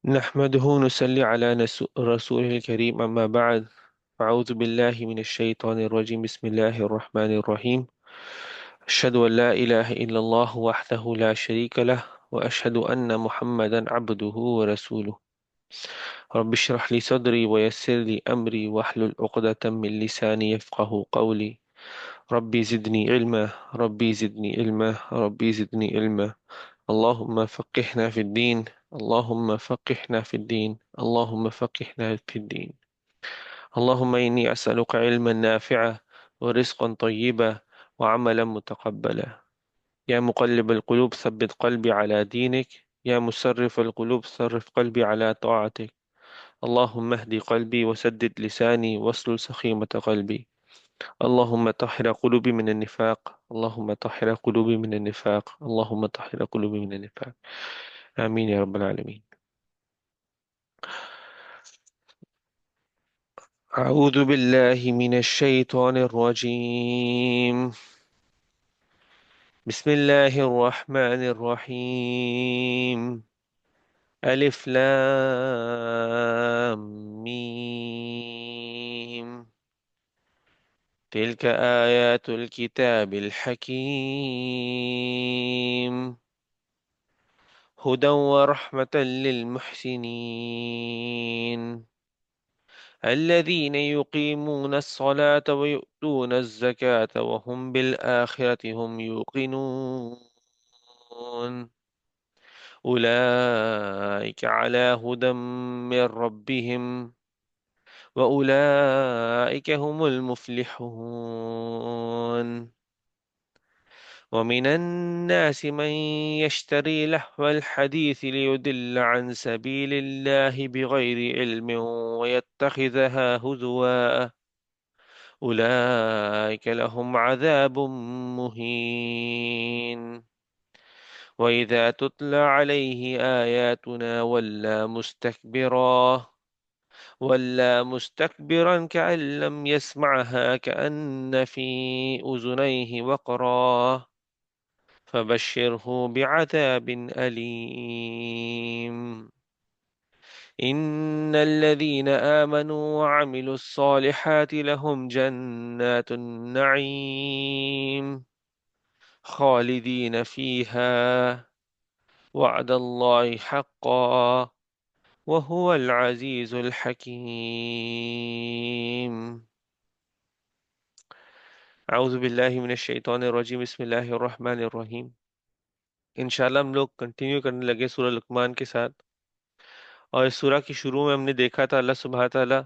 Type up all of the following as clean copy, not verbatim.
نحمده نصلي على رسوله الكريم أما بعد أعوذ بالله من الشيطان الرجيم بسم الله الرحمن الرحيم أشهد أن لا إله إلا الله وحده لا شريك له وأشهد أن محمدا عبده ورسوله رب اشرح لي صدري ويسر لي أمري واحلل عقدة من لساني يفقه قولي ربي زدني علما ربي زدني علما ربي زدني علما اللهم فقهنا في الدين اللهم فقهنا في الدين اللهم فقهنا في الدين اللهم إني أسألك علما نافعا ورزقا طيبا وعملا متقبلا يا مقلب القلوب ثبت قلبي على دينك يا مسرف القلوب صرف قلبي على طاعتك اللهم اهدي قلبي وسدد لساني واسلل سخيمة قلبي اللهم طهر قلوبي من النفاق اللهم طهر قلوبي من النفاق اللهم طهر قلوبي من النفاق آمين يا رب العالمين. أعوذ بالله من الشيطان الرجيم. بسم الله الرحمن الرحيم. ألف لام ميم. تلك آيات الكتاب الحكيم هدى ورحمة للمحسنين الذين يقيمون الصلاة ويؤتون الزكاة وهم بالآخرة هم يوقنون أولئك على هدى من ربهم وأولئك هم المفلحون ومن الناس من يشتري لهو الحديث ليضل عن سبيل الله بغير علم ويتخذها هزوا أولئك لهم عذاب مهين وإذا تتلى عليه آياتنا ولى مستكبرا كأن لم يسمعها كأن في أذنيه وقرا فبشره بعذاب أليم إن الذين آمنوا وعملوا الصالحات لهم جنات النعيم خالدين فيها وعد الله حقا وهو العزيز الحكيم. اعوذ باللہ من الشیطان الرجیم بسم اللہ الرحمن الرحیم. انشاءاللہ ہم لوگ کنٹینیو کرنے لگے سورہ لقمان کے ساتھ، اور اس سورہ کی شروع میں ہم نے دیکھا تھا اللہ سبحانہ تعالیٰ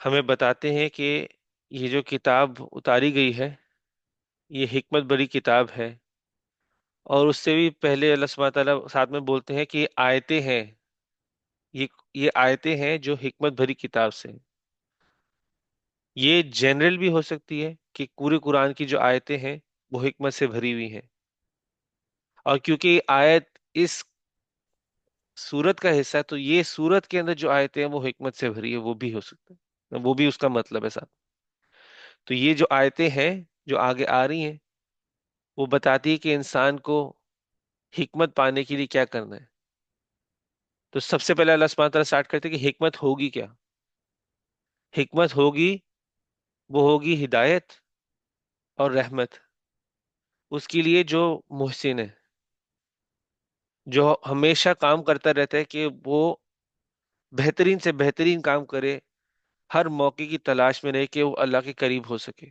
ہمیں بتاتے ہیں کہ یہ جو کتاب اتاری گئی ہے یہ حکمت بری کتاب ہے، اور اس سے بھی پہلے اللہ سبحانہ تعالیٰ ساتھ میں بولتے ہیں کہ یہ آیتیں ہیں، یہ یہ آیتیں ہیں جو حکمت بھری کتاب سے ہیں۔ یہ جنرل بھی ہو سکتی ہے کہ پورے قرآن کی جو آیتیں ہیں وہ حکمت سے بھری ہوئی ہیں، اور کیونکہ یہ آیت اس سورت کا حصہ ہے تو یہ سورت کے اندر جو آیتیں ہیں وہ حکمت سے بھری ہے، وہ بھی ہو سکتا ہے، وہ بھی اس کا مطلب ہے ساتھ۔ تو یہ جو آیتیں ہیں جو آگے آ رہی ہیں وہ بتاتی ہے کہ انسان کو حکمت پانے کے لیے کیا کرنا ہے۔ تو سب سے پہلے اللہ سبحانہ تعالیٰ اسٹارٹ کرتے ہیں کہ حکمت ہوگی کیا؟ حکمت ہوگی، وہ ہوگی ہدایت اور رحمت اس کے لیے جو محسن ہے، جو ہمیشہ کام کرتا رہتا ہے کہ وہ بہترین سے بہترین کام کرے، ہر موقع کی تلاش میں رہے کہ وہ اللہ کے قریب ہو سکے۔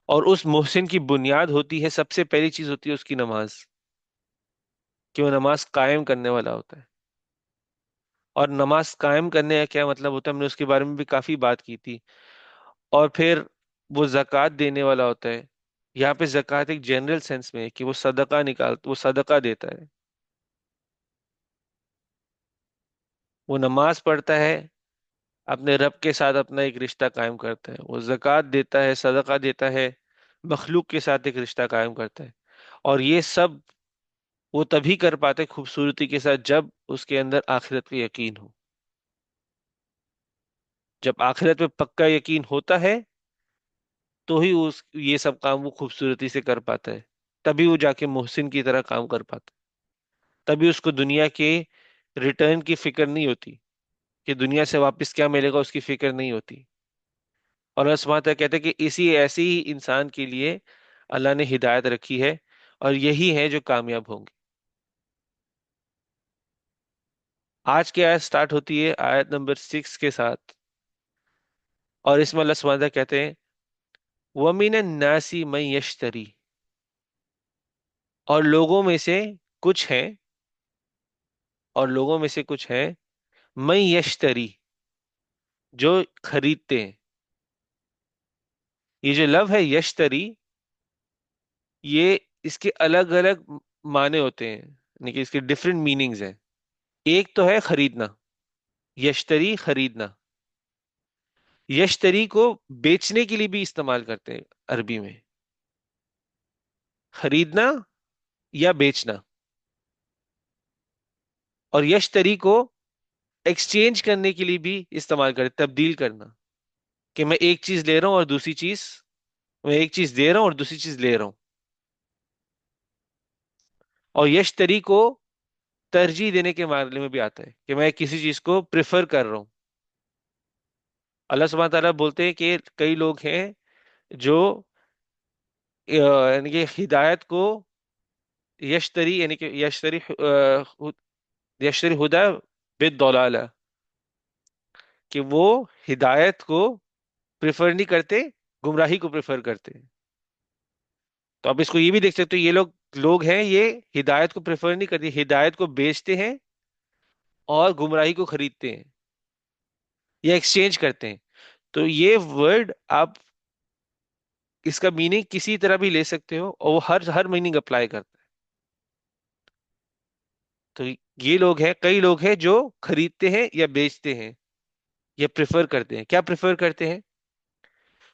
اور اس محسن کی بنیاد ہوتی ہے، سب سے پہلی چیز ہوتی ہے اس کی نماز، کہ وہ نماز قائم کرنے والا ہوتا ہے۔ اور نماز قائم کرنے کا کیا مطلب ہوتا ہے، ہم نے اس کے بارے میں بھی کافی بات کی تھی۔ اور پھر وہ زکوٰۃ دینے والا ہوتا ہے۔ یہاں پہ زکوٰۃ ایک جنرل سینس میں ہے کہ وہ صدقہ دیتا ہے، وہ نماز پڑھتا ہے، اپنے رب کے ساتھ اپنا ایک رشتہ قائم کرتا ہے، وہ زکوٰۃ دیتا ہے، صدقہ دیتا ہے، مخلوق کے ساتھ ایک رشتہ قائم کرتا ہے۔ اور یہ سب وہ تبھی کر پاتے خوبصورتی کے ساتھ جب اس کے اندر آخرت پہ یقین ہو۔ جب آخرت پہ پکا یقین ہوتا ہے تو ہی یہ سب کام وہ خوبصورتی سے کر پاتا ہے، تبھی وہ جا کے محسن کی طرح کام کر پاتا ہے۔ تبھی اس کو دنیا کے ریٹرن کی فکر نہیں ہوتی، کہ دنیا سے واپس کیا ملے گا، اس کی فکر نہیں ہوتی۔ اور اللہ سبحانہ وتعالیٰ کہتے ہیں کہ ایسے ہی انسان کے لیے اللہ نے ہدایت رکھی ہے، اور یہی ہے جو کامیاب ہوں گے۔ آج کی آیت سٹارٹ ہوتی ہے آیت نمبر 6 کے ساتھ، اور اس میں اللہ سبحانہ وتعالیٰ کہتے ہیں وَمِنَ النَّاسِ مَن يَشْتَرِي، اور لوگوں میں سے کچھ ہیں، اور لوگوں میں سے کچھ ہیں من یشتری، جو خریدتے ہیں۔ یہ جو لفظ ہے یشتری، یہ اس کے الگ الگ معنی ہوتے ہیں، یعنی کہ اس کے ڈفرینٹ میننگز ہیں۔ ایک تو ہے خریدنا، یشتری خریدنا۔ یشتری کو بیچنے کے لیے بھی استعمال کرتے ہیں عربی میں، خریدنا یا بیچنا۔ اور یشتری کو ایکسچینج کرنے کے لیے بھی استعمال کرتے، تبدیل کرنا، کہ میں ایک چیز لے رہا ہوں اور دوسری چیز، میں ایک چیز دے رہا ہوں اور دوسری چیز لے رہا ہوں۔ اور یشتری کو ترجیح دینے کے معاملے میں بھی آتا ہے، کہ میں کسی چیز کو پریفر کر رہا ہوں۔ اللہ سبحانہ تعالیٰ بولتے ہیں کہ کئی لوگ ہیں جو یعنی کہ ہدایت کو یشتری، یعنی کہ یشتری ہدا بالضلالہ، کہ وہ ہدایت کو پریفر نہیں کرتے، گمراہی کو پریفر کرتے ہیں۔ تو آپ اس کو یہ بھی دیکھ سکتے ہو، یہ لوگ ہیں، یہ ہدایت کو پریفر نہیں کرتے، ہدایت کو بیچتے ہیں اور گمراہی کو خریدتے ہیں یا ایکسچینج کرتے ہیں۔ تو یہ ورڈ آپ اس کا میننگ کسی طرح بھی لے سکتے ہو، اور وہ ہر میننگ اپلائی کرتا ہے۔ تو یہ لوگ ہیں، کئی لوگ ہیں جو خریدتے ہیں یا بیچتے ہیں یا پریفر کرتے ہیں۔ کیا پریفر کرتے ہیں؟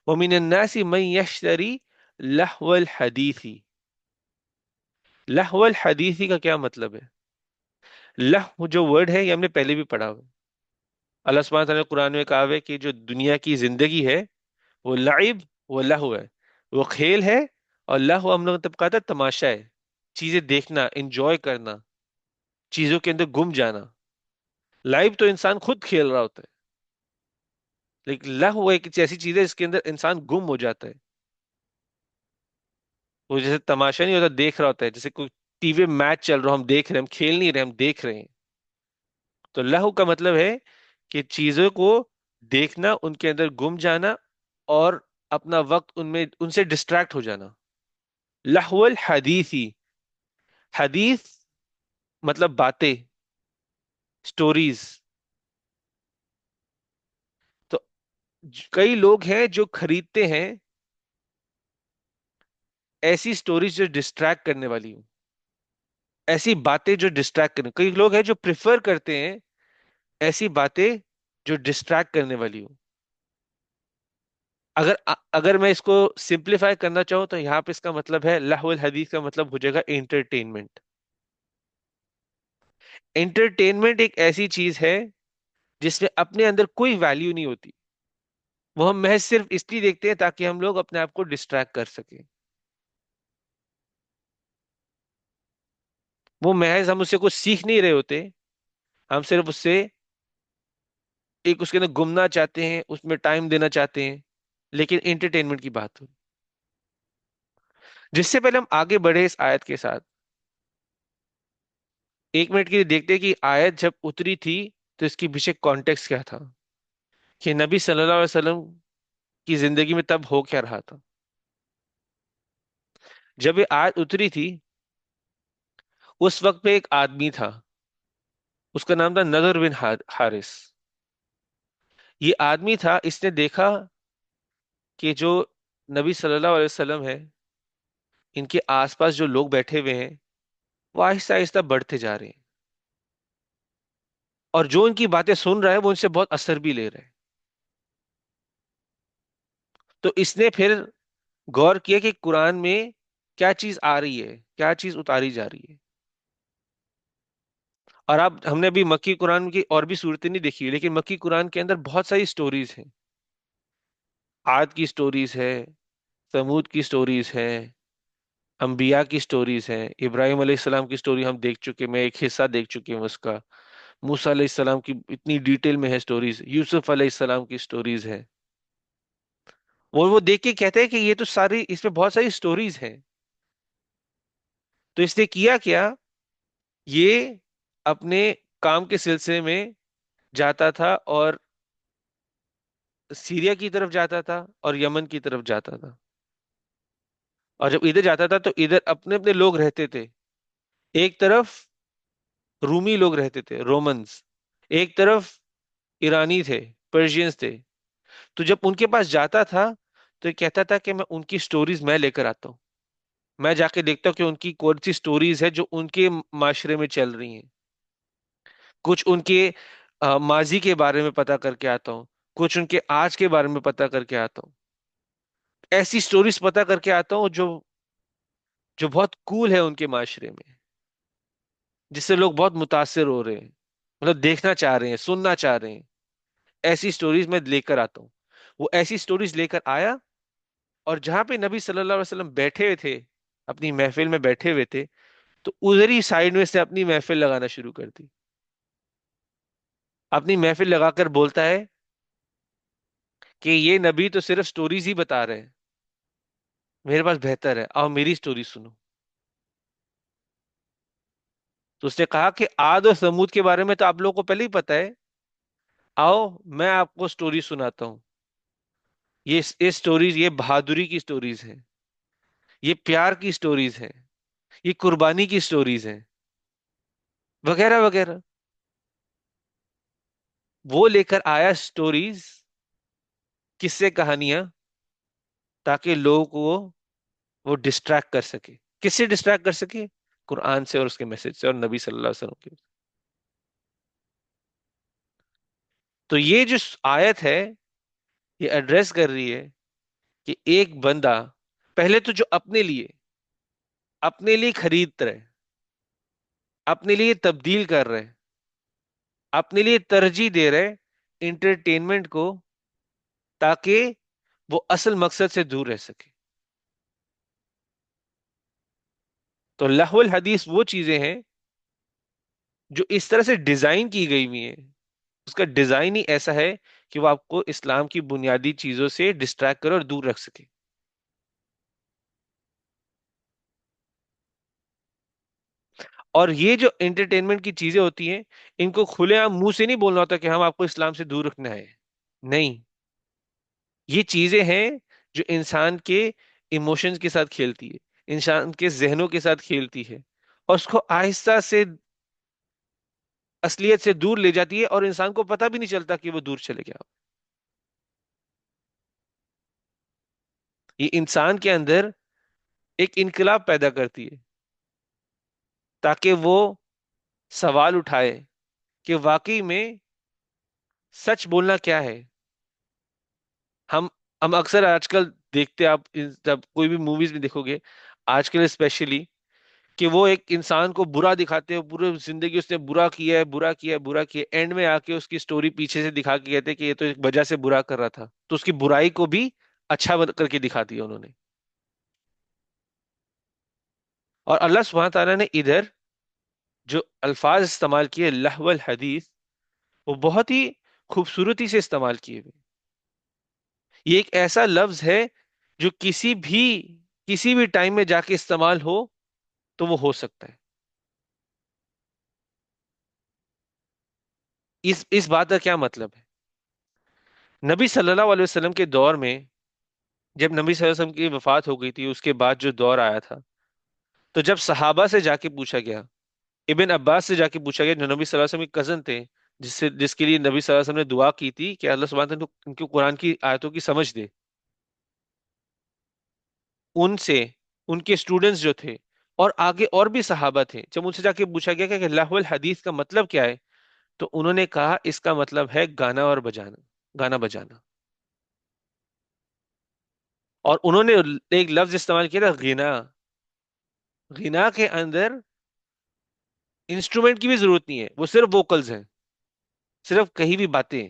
وَمِنَ النَّاسِ مَن يَشْتَرِي لَهْوَ الْحَدِيثِ۔ لہو الحدیثی کا کیا مطلب ہے؟ لہو جو ورڈ ہے یہ ہم نے پہلے بھی پڑھا ہوا ہے۔ اللہ سبحانہ تعالیٰ نے قرآن میں کہا ہے کہ جو دنیا کی زندگی ہے وہ لعب، وہ لہو ہے، وہ کھیل ہے، اور لہو ہم لوگ نے تب کہا تھا تماشا ہے، چیزیں دیکھنا، انجوائے کرنا، چیزوں کے اندر گم جانا۔ لائب تو انسان خود کھیل رہا ہوتا ہے، لیکن لہو ایک ایسی چیز ہے جس کے اندر انسان گم ہو جاتا ہے۔ وہ جیسے تماشا نہیں ہوتا، دیکھ رہا ہوتا ہے، جیسے کوئی ٹی وی میچ چل رہا ہو، ہم دیکھ رہے ہیں، ہم کھیل نہیں رہے، ہم دیکھ رہے ہیں۔ تو لہو کا مطلب ہے کہ چیزوں کو دیکھنا، ان کے اندر گم جانا، اور اپنا وقت ان سے ڈسٹریکٹ ہو جانا۔ لہو الحدیثی، حدیث مطلب باتیں، سٹوریز۔ تو کئی لوگ ہیں جو خریدتے ہیں ایسی سٹوریز جو ڈسٹریکٹ کرنے والی ہوں، ایسی باتیں جو ڈسٹریکٹ کرنے، کئی لوگ ہیں جو پریفر کرتے ہیں ایسی باتیں جو ڈسٹریکٹ کرنے والی ہوں۔ اگر میں اس کو سمپلیفائی کرنا چاہوں تو یہاں پہ اس کا مطلب ہے، لہو الحدیث کا مطلب ہو جائے گا انٹرٹینمنٹ۔ انٹرٹینمنٹ ایک ایسی چیز ہے جس میں اپنے اندر کوئی ویلیو نہیں ہوتی، وہ ہم محض صرف اس لیے دیکھتے ہیں تاکہ ہم لوگ اپنے آپ کو ڈسٹریکٹ کر سکیں۔ وہ محض ہم اس سے کچھ سیکھ نہیں رہے ہوتے، ہم صرف اس سے ایک اس کے اندر گمنا چاہتے ہیں، اس میں ٹائم دینا چاہتے ہیں، لیکن انٹرٹینمنٹ کی بات ہو۔ جس سے پہلے ہم آگے بڑھے اس آیت کے ساتھ، 1 منٹ کے لیے دیکھتے ہیں کہ آیت جب اتری تھی تو اس کے پیچھے کانٹیکس کیا تھا، کہ نبی صلی اللہ علیہ وسلم کی زندگی میں تب ہو کیا رہا تھا۔ جب یہ آیت اتری تھی اس وقت پہ ایک آدمی تھا، اس کا نام تھا نضر بن حارث۔ یہ آدمی تھا، اس نے دیکھا کہ جو نبی صلی اللہ علیہ وسلم ہے، ان کے آس پاس جو لوگ بیٹھے ہوئے ہیں وہ آہستہ آہستہ بڑھتے جا رہے ہیں، اور جو ان کی باتیں سن رہا ہے وہ ان سے بہت اثر بھی لے رہے ہیں۔ تو اس نے پھر غور کیا کہ قرآن میں کیا چیز آ رہی ہے، کیا چیز اتاری جا رہی ہے۔ اور اب ہم نے ابھی مکی قرآن کی اور بھی صورتیں نہیں دیکھی، لیکن مکی قرآن کے اندر بہت ساری سٹوریز ہیں، عاد کی سٹوریز ہے، ثمود کی سٹوریز ہیں، انبیاء کی سٹوریز ہیں، ابراہیم علیہ السلام کی سٹوری ہم دیکھ چکے، میں ایک حصہ دیکھ چکی ہوں اس کا، موسیٰ علیہ السلام کی اتنی ڈیٹیل میں ہے سٹوریز، یوسف علیہ السلام کی سٹوریز ہے، وہ دیکھ کے کہتے ہیں کہ یہ تو ساری اس میں بہت ساری سٹوریز ہیں. تو اس نے کیا کیا، یہ اپنے کام کے سلسلے میں جاتا تھا اور سیریا کی طرف جاتا تھا اور یمن کی طرف جاتا تھا. اور جب ادھر جاتا تھا تو ادھر اپنے اپنے لوگ رہتے تھے. ایک طرف رومی لوگ رہتے تھے، رومنز. ایک طرف ایرانی تھے، پرشینز تھے. تو جب ان کے پاس جاتا تھا تو یہ کہتا تھا کہ میں ان کی سٹوریز میں لے کر آتا ہوں، میں جا کے دیکھتا ہوں کہ ان کی کون سی سٹوریز ہے جو ان کے معاشرے میں چل رہی ہیں. کچھ ان کے ماضی کے بارے میں پتا کر کے آتا ہوں، کچھ ان کے آج کے بارے میں پتا کر کے آتا ہوں. ایسی سٹوریز پتا کر کے آتا ہوں جو بہت کول ہے ان کے معاشرے میں، جس سے لوگ بہت متاثر ہو رہے ہیں، مطلب دیکھنا چاہ رہے ہیں، سننا چاہ رہے ہیں. ایسی سٹوریز میں لے کر آتا ہوں. وہ ایسی سٹوریز لے کر آیا، اور جہاں پہ نبی صلی اللہ علیہ وسلم بیٹھے ہوئے تھے، اپنی محفل میں بیٹھے ہوئے تھے، تو ادھر ہی سائڈ میں سے اپنی محفل لگانا شروع کر دی. اپنی محفل لگا کر بولتا ہے کہ یہ نبی تو صرف سٹوریز ہی بتا رہے ہیں، میرے پاس بہتر ہے، آؤ میری سٹوری سنو. تو اس نے کہا کہ عاد اور سمود کے بارے میں تو آپ لوگوں کو پہلے ہی پتا ہے، آؤ میں آپ کو سٹوری سناتا ہوں. یہ سٹوریز، یہ بہادری کی سٹوریز ہیں، یہ پیار کی سٹوریز ہیں، یہ قربانی کی سٹوریز ہیں، وغیرہ وغیرہ. وہ لے کر آیا سٹوریز، قصے کہانیاں، تاکہ لوگوں کو وہ ڈسٹریکٹ کر سکے. کس سے ڈسٹریکٹ کر سکے؟ قرآن سے اور اس کے میسج سے اور نبی صلی اللہ علیہ وسلم کے. تو یہ جو آیت ہے، یہ ایڈریس کر رہی ہے کہ ایک بندہ پہلے تو جو اپنے لیے خرید رہے، اپنے لیے تبدیل کر رہے، اپنے لیے ترجیح دے رہے انٹرٹینمنٹ کو، تاکہ وہ اصل مقصد سے دور رہ سکے. تو لہو الحدیث وہ چیزیں ہیں جو اس طرح سے ڈیزائن کی گئی ہوئی ہیں، اس کا ڈیزائن ہی ایسا ہے کہ وہ آپ کو اسلام کی بنیادی چیزوں سے ڈسٹریکٹ کرے اور دور رکھ سکے. اور یہ جو انٹرٹینمنٹ کی چیزیں ہوتی ہیں، ان کو کھلے عام منہ سے نہیں بولنا ہوتا کہ ہم آپ کو اسلام سے دور رکھنا ہے. نہیں، یہ چیزیں ہیں جو انسان کے ایموشنز کے ساتھ کھیلتی ہے، انسان کے ذہنوں کے ساتھ کھیلتی ہے، اور اس کو آہستہ سے اصلیت سے دور لے جاتی ہے، اور انسان کو پتہ بھی نہیں چلتا کہ وہ دور چلے گیا. یہ انسان کے اندر ایک انقلاب پیدا کرتی ہے، تاکہ وہ سوال اٹھائے کہ واقعی میں سچ بولنا کیا ہے. ہم ہم اکثر آج کل دیکھتے، آپ جب کوئی بھی موویز میں دیکھو گے آج کل اسپیشلی، کہ وہ ایک انسان کو برا دکھاتے ہیں، پورے زندگی اس نے برا کیا ہے، برا کیا ہے، برا کیا ہے، اینڈ میں آ کے اس کی سٹوری پیچھے سے دکھا کے کہتے ہیں کہ یہ تو ایک وجہ سے برا کر رہا تھا، تو اس کی برائی کو بھی اچھا کر کے دکھا دیا انہوں نے. اور اللہ سبحانہ تعالیٰ نے ادھر جو الفاظ استعمال کیے لہو الحدیث، وہ بہت ہی خوبصورتی سے استعمال کیے ہوئے. یہ ایک ایسا لفظ ہے جو کسی بھی ٹائم میں جا کے استعمال ہو تو وہ ہو سکتا ہے. اس بات کا کیا مطلب ہے؟ نبی صلی اللہ علیہ وسلم کے دور میں، جب نبی صلی اللہ علیہ وسلم کی وفات ہو گئی تھی، اس کے بعد جو دور آیا تھا، تو جب صحابہ سے جا کے پوچھا گیا، ابن عباس سے جا کے پوچھا گیا جو نبی صلی اللہ علیہ وسلم کے کزن تھے، جس کے لیے نبی صلی اللہ علیہ وسلم نے دعا کی تھی کہ اللہ سبحانہ وتعالیٰ ان کو قرآن کی آیتوں کی سمجھ دے. ان سے، ان کے اسٹوڈنٹس جو تھے، اور آگے اور بھی صحابہ تھے، جب ان سے جا کے پوچھا گیا کہ لہو الحدیث کا مطلب کیا ہے، تو انہوں نے کہا اس کا مطلب ہے گانا اور بجانا، گانا بجانا. اور انہوں نے ایک لفظ استعمال کیا تھا، غنا. غنا کے اندر انسٹرومنٹ کی بھی ضرورت نہیں ہے، وہ صرف ووکلز ہیں، صرف کہیں بھی باتیں.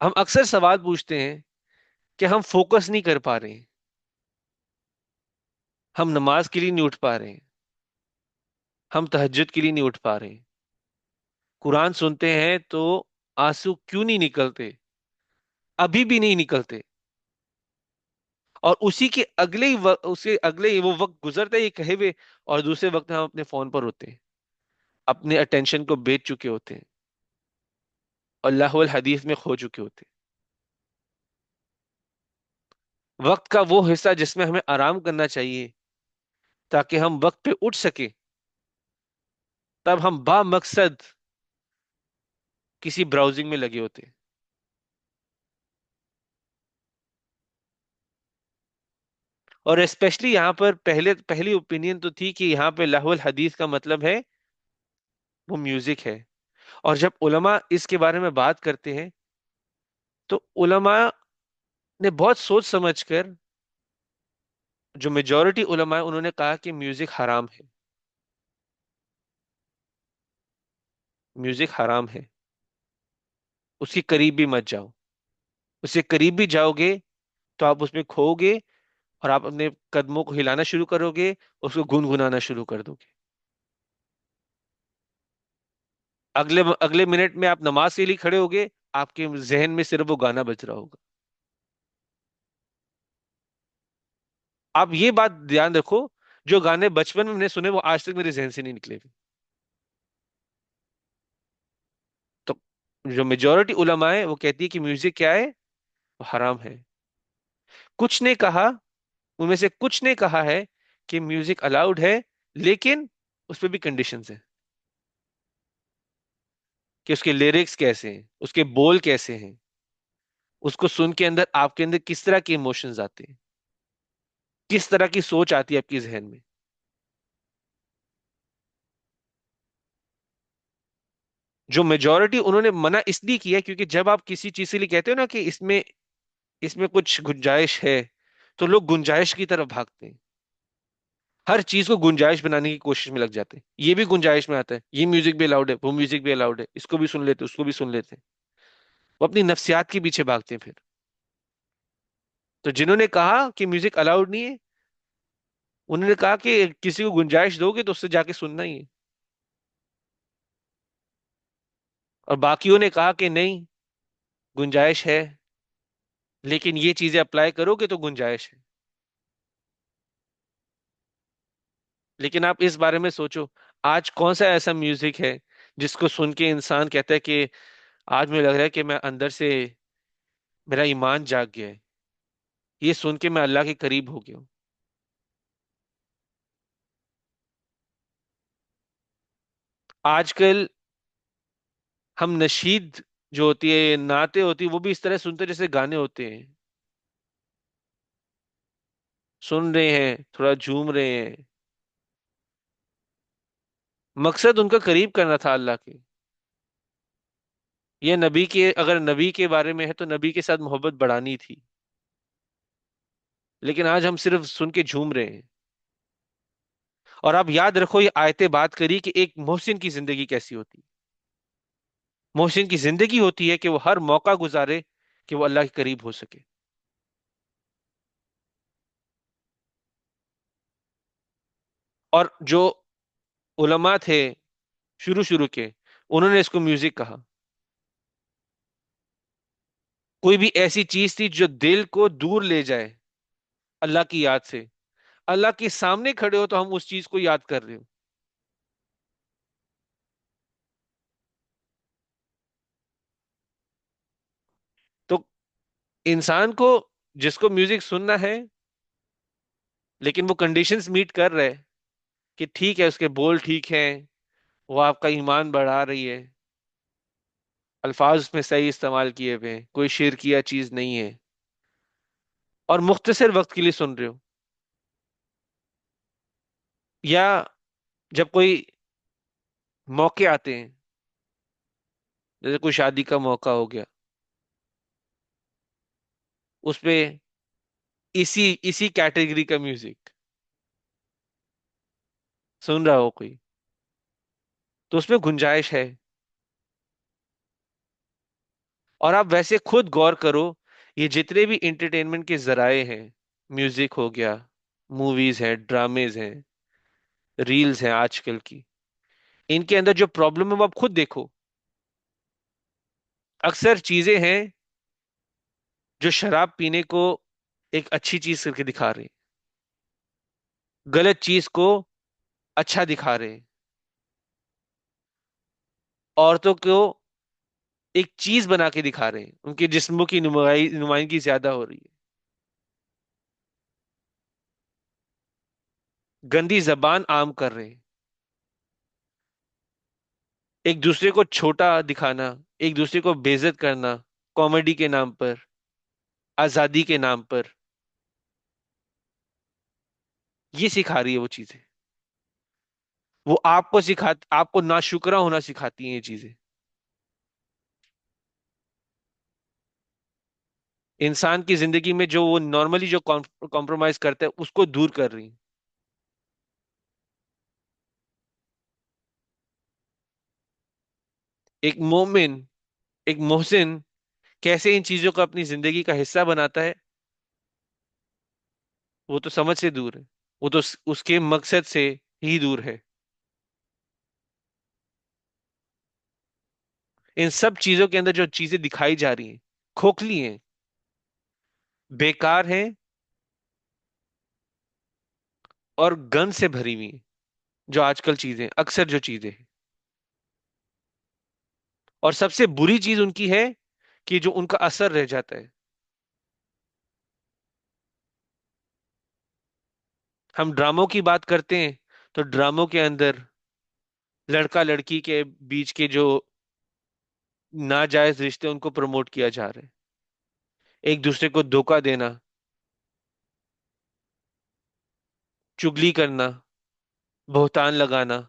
ہم اکثر سوال پوچھتے ہیں کہ ہم فوکس نہیں کر پا رہے ہیں، ہم نماز کے لیے نہیں اٹھ پا رہے ہیں، ہم تہجد کے لیے نہیں اٹھ پا رہے ہیں، قرآن سنتے ہیں تو آنسو کیوں نہیں نکلتے، ابھی بھی نہیں نکلتے، اور اسی کے اگلے ہی اسے اگلے ہی وہ وقت گزرتا ہے یہ کہے ہوئے، اور دوسرے وقت ہم اپنے فون پر ہوتے ہیں، اپنے اٹینشن کو بیچ چکے ہوتے ہیں، اور اللہ الحدیث میں کھو چکے ہوتے ہیں، وقت کا وہ حصہ جس میں ہمیں آرام کرنا چاہیے تاکہ ہم وقت پہ اٹھ سکیں، تب ہم با مقصد کسی براؤزنگ میں لگے ہوتے ہیں۔ اور اسپیشلی یہاں پر پہلی اوپینین تو تھی کہ یہاں پہ لہو الحدیث کا مطلب ہے وہ میوزک ہے، اور جب علماء اس کے بارے میں بات کرتے ہیں تو علماء نے بہت سوچ سمجھ کر، جو میجورٹی علماء ہیں، انہوں نے کہا کہ میوزک حرام ہے، میوزک حرام ہے، اس کے قریب بھی مت جاؤ، اس کے قریب بھی جاؤ گے تو آپ اس میں کھو گے، اور آپ اپنے قدموں کو ہلانا شروع کرو گے، اس کو گنگنانا شروع کر دو گے، اگلے منٹ میں آپ نماز کے لیے کھڑے ہوگے، آپ کے ذہن میں صرف وہ گانا بج رہا ہوگا۔ آپ یہ بات دھیان رکھو، جو گانے بچپن میں نے سنے وہ آج تک میرے ذہن سے نہیں نکلے ہوئے۔ تو جو میجورٹی علماء ہے وہ کہتی ہے کہ میوزک کیا ہے، وہ حرام ہے۔ کچھ نے کہا، ان میں سے کچھ نے کہا ہے کہ میوزک الاؤڈ ہے، لیکن اس پہ بھی کنڈیشنز ہیں، کہ اس کے لیرکس کیسے ہیں، اس کے بول کیسے ہیں، اس کو سن کے اندر آپ کے اندر کس طرح کے ایموشنز آتے ہیں، کس طرح کی سوچ آتی ہے آپ کے ذہن میں۔ جو میجورٹی انہوں نے منع اس لیے کیا کیونکہ جب آپ کسی چیز کے لیے کہتے ہو نا کہ اس میں کچھ گنجائش ہے، تو لوگ گنجائش کی طرف بھاگتے ہیں، ہر چیز کو گنجائش بنانے کی کوشش میں لگ جاتے ہیں، یہ بھی گنجائش میں آتا ہے، یہ میوزک بھی الاؤڈ ہے، وہ میوزک بھی الاؤڈ ہے، اس کو بھی سن لیتے اس کو بھی سن لیتے ہیں، وہ اپنی نفسیات کے پیچھے بھاگتے ہیں پھر۔ تو جنہوں نے کہا کہ میوزک الاؤڈ نہیں ہے، انہوں نے کہا کہ کسی کو گنجائش دو گے تو اس سے جا کے سننا ہی ہے، اور باقیوں نے کہا کہ نہیں، گنجائش ہے، لیکن یہ چیزیں اپلائی کرو گے تو گنجائش ہے۔ لیکن آپ اس بارے میں سوچو، آج کون سا ایسا میوزک ہے جس کو سن کے انسان کہتا ہے کہ آج مجھے لگ رہا ہے کہ میں اندر سے میرا ایمان جاگ گیا ہے، یہ سن کے میں اللہ کے قریب ہو گیا ہوں۔ آج کل ہم نشید جو ہوتی ہے، نعتیں ہوتی ہیں، وہ بھی اس طرح سنتے ہیں جیسے گانے ہوتے ہیں، سن رہے ہیں، تھوڑا جھوم رہے ہیں، مقصد ان کا قریب کرنا تھا اللہ کے، یہ نبی کے، اگر نبی کے بارے میں ہے تو نبی کے ساتھ محبت بڑھانی تھی، لیکن آج ہم صرف سن کے جھوم رہے ہیں۔ اور آپ یاد رکھو، یہ آیتیں بات کری کہ ایک محسن کی زندگی کیسی ہوتی ہے۔ محسن کی زندگی ہوتی ہے کہ وہ ہر موقع گزارے کہ وہ اللہ کے قریب ہو سکے۔ اور جو علماء تھے شروع کے، انہوں نے اس کو میوزک کہا، کوئی بھی ایسی چیز تھی جو دل کو دور لے جائے اللہ کی یاد سے، اللہ کے سامنے کھڑے ہو تو ہم اس چیز کو یاد کر رہے ہو۔ تو انسان کو، جس کو میوزک سننا ہے لیکن وہ کنڈیشنز میٹ کر رہے، کہ ٹھیک ہے اس کے بول ٹھیک ہیں، وہ آپ کا ایمان بڑھا رہی ہے، الفاظ اس میں صحیح استعمال کیے ہوئے ہیں، کوئی شرکیہ چیز نہیں ہے، اور مختصر وقت کے لیے سن رہے ہو، یا جب کوئی موقع آتے ہیں، جیسے کوئی شادی کا موقع ہو گیا، اس پہ اسی کیٹیگری کا میوزک سن رہا ہو کوئی، تو اس میں گنجائش ہے، اور آپ ویسے خود غور کرو، یہ جتنے بھی انٹرٹینمنٹ کے ذرائع ہیں، میوزک ہو گیا، موویز ہیں، ڈرامز ہیں، ریلز ہیں آج کل کی، ان کے اندر جو پرابلم ہے وہ آپ خود دیکھو. اکثر چیزیں ہیں جو شراب پینے کو ایک اچھی چیز کر کے دکھا رہے ہیں، غلط چیز کو اچھا دکھا رہے ہیں، عورتوں کو ایک چیز بنا کے دکھا رہے ہیں، ان کے جسموں کی نمائندگی زیادہ ہو رہی ہے، گندی زبان عام کر رہے ہیں، ایک دوسرے کو چھوٹا دکھانا، ایک دوسرے کو بےعزت کرنا، کامیڈی کے نام پر، آزادی کے نام پر، یہ سکھا رہی ہے وہ چیزیں. وہ آپ کو ناشکرا ہونا سکھاتی ہیں یہ چیزیں. انسان کی زندگی میں جو وہ نارملی جو کمپرومائز کرتا ہے اس کو دور کر رہی ہیں. ایک مومن، ایک محسن کیسے ان چیزوں کو اپنی زندگی کا حصہ بناتا ہے، وہ تو سمجھ سے دور ہے، وہ تو اس کے مقصد سے ہی دور ہے. ان سب چیزوں کے اندر جو چیزیں دکھائی جا رہی ہیں کھوکھلی ہیں، بیکار ہیں، اور گن سے بھری ہوئی ہیں. جو آج کل چیزیں، اکثر جو چیزیں ہیں، اور سب سے بری چیز ان کی ہے کہ جو ان کا اثر رہ جاتا ہے. ہم ڈراموں کی بات کرتے ہیں تو ڈراموں کے اندر لڑکا لڑکی کے بیچ کے جو ناجائز رشتے ان کو پروموٹ کیا جا رہا ہے، ایک دوسرے کو دھوکا دینا، چگلی کرنا، بہتان لگانا،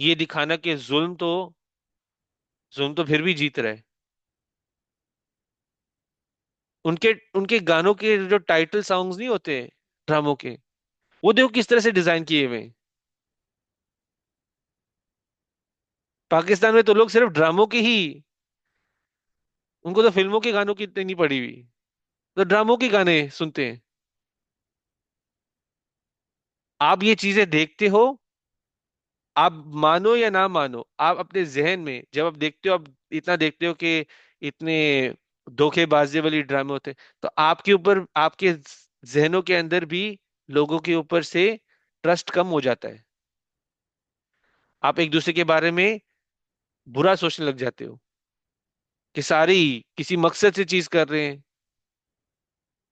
یہ دکھانا کہ ظلم تو پھر بھی جیت رہا ہے. ان کے گانوں کے جو ٹائٹل سانگز نہیں ہوتے ڈراموں کے، وہ دیکھو کس طرح سے ڈیزائن کیے ہوئے ہیں. پاکستان میں تو لوگ صرف ڈراموں کے ہی، ان کو تو فلموں کے گانوں کی اتنی نہیں پڑی ہوئی، تو ڈراموں کے گانے سنتے ہیں. آپ یہ چیزیں دیکھتے ہو، آپ مانو یا نہ مانو، آپ اپنے ذہن میں جب آپ دیکھتے ہو، آپ اتنا دیکھتے ہو کہ اتنے دھوکے بازی والی ڈرامے ہوتے ہیں، تو آپ کے اوپر، آپ کے ذہنوں کے اندر بھی لوگوں کے اوپر سے ٹرسٹ کم ہو جاتا ہے. آپ ایک دوسرے کے بارے میں برا سوچنے لگ جاتے ہو کہ ساری کسی مقصد سے چیز کر رہے ہیں،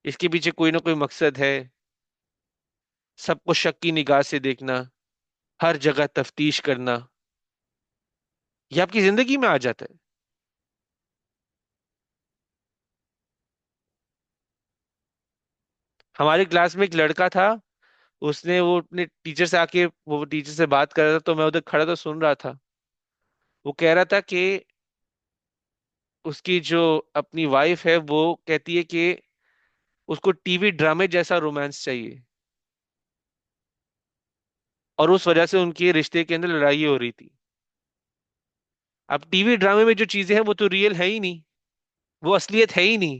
اس کے پیچھے کوئی نہ کوئی مقصد ہے. سب کو شک کی نگاہ سے دیکھنا، ہر جگہ تفتیش کرنا، یہ آپ کی زندگی میں آ جاتا ہے. ہماری کلاس میں ایک لڑکا تھا، اس نے وہ اپنے ٹیچر سے آ کے وہ ٹیچر سے بات کر رہا تھا، تو میں ادھر کھڑا تھا سن رہا تھا. وہ کہہ رہا تھا کہ اس کی جو اپنی وائف ہے وہ کہتی ہے کہ اس کو ٹی وی ڈرامے جیسا رومانس چاہیے، اور اس وجہ سے ان کے رشتے کے اندر لڑائی ہو رہی تھی. اب ٹی وی ڈرامے میں جو چیزیں ہیں وہ تو ریئل ہے ہی نہیں، وہ اصلیت ہے ہی نہیں.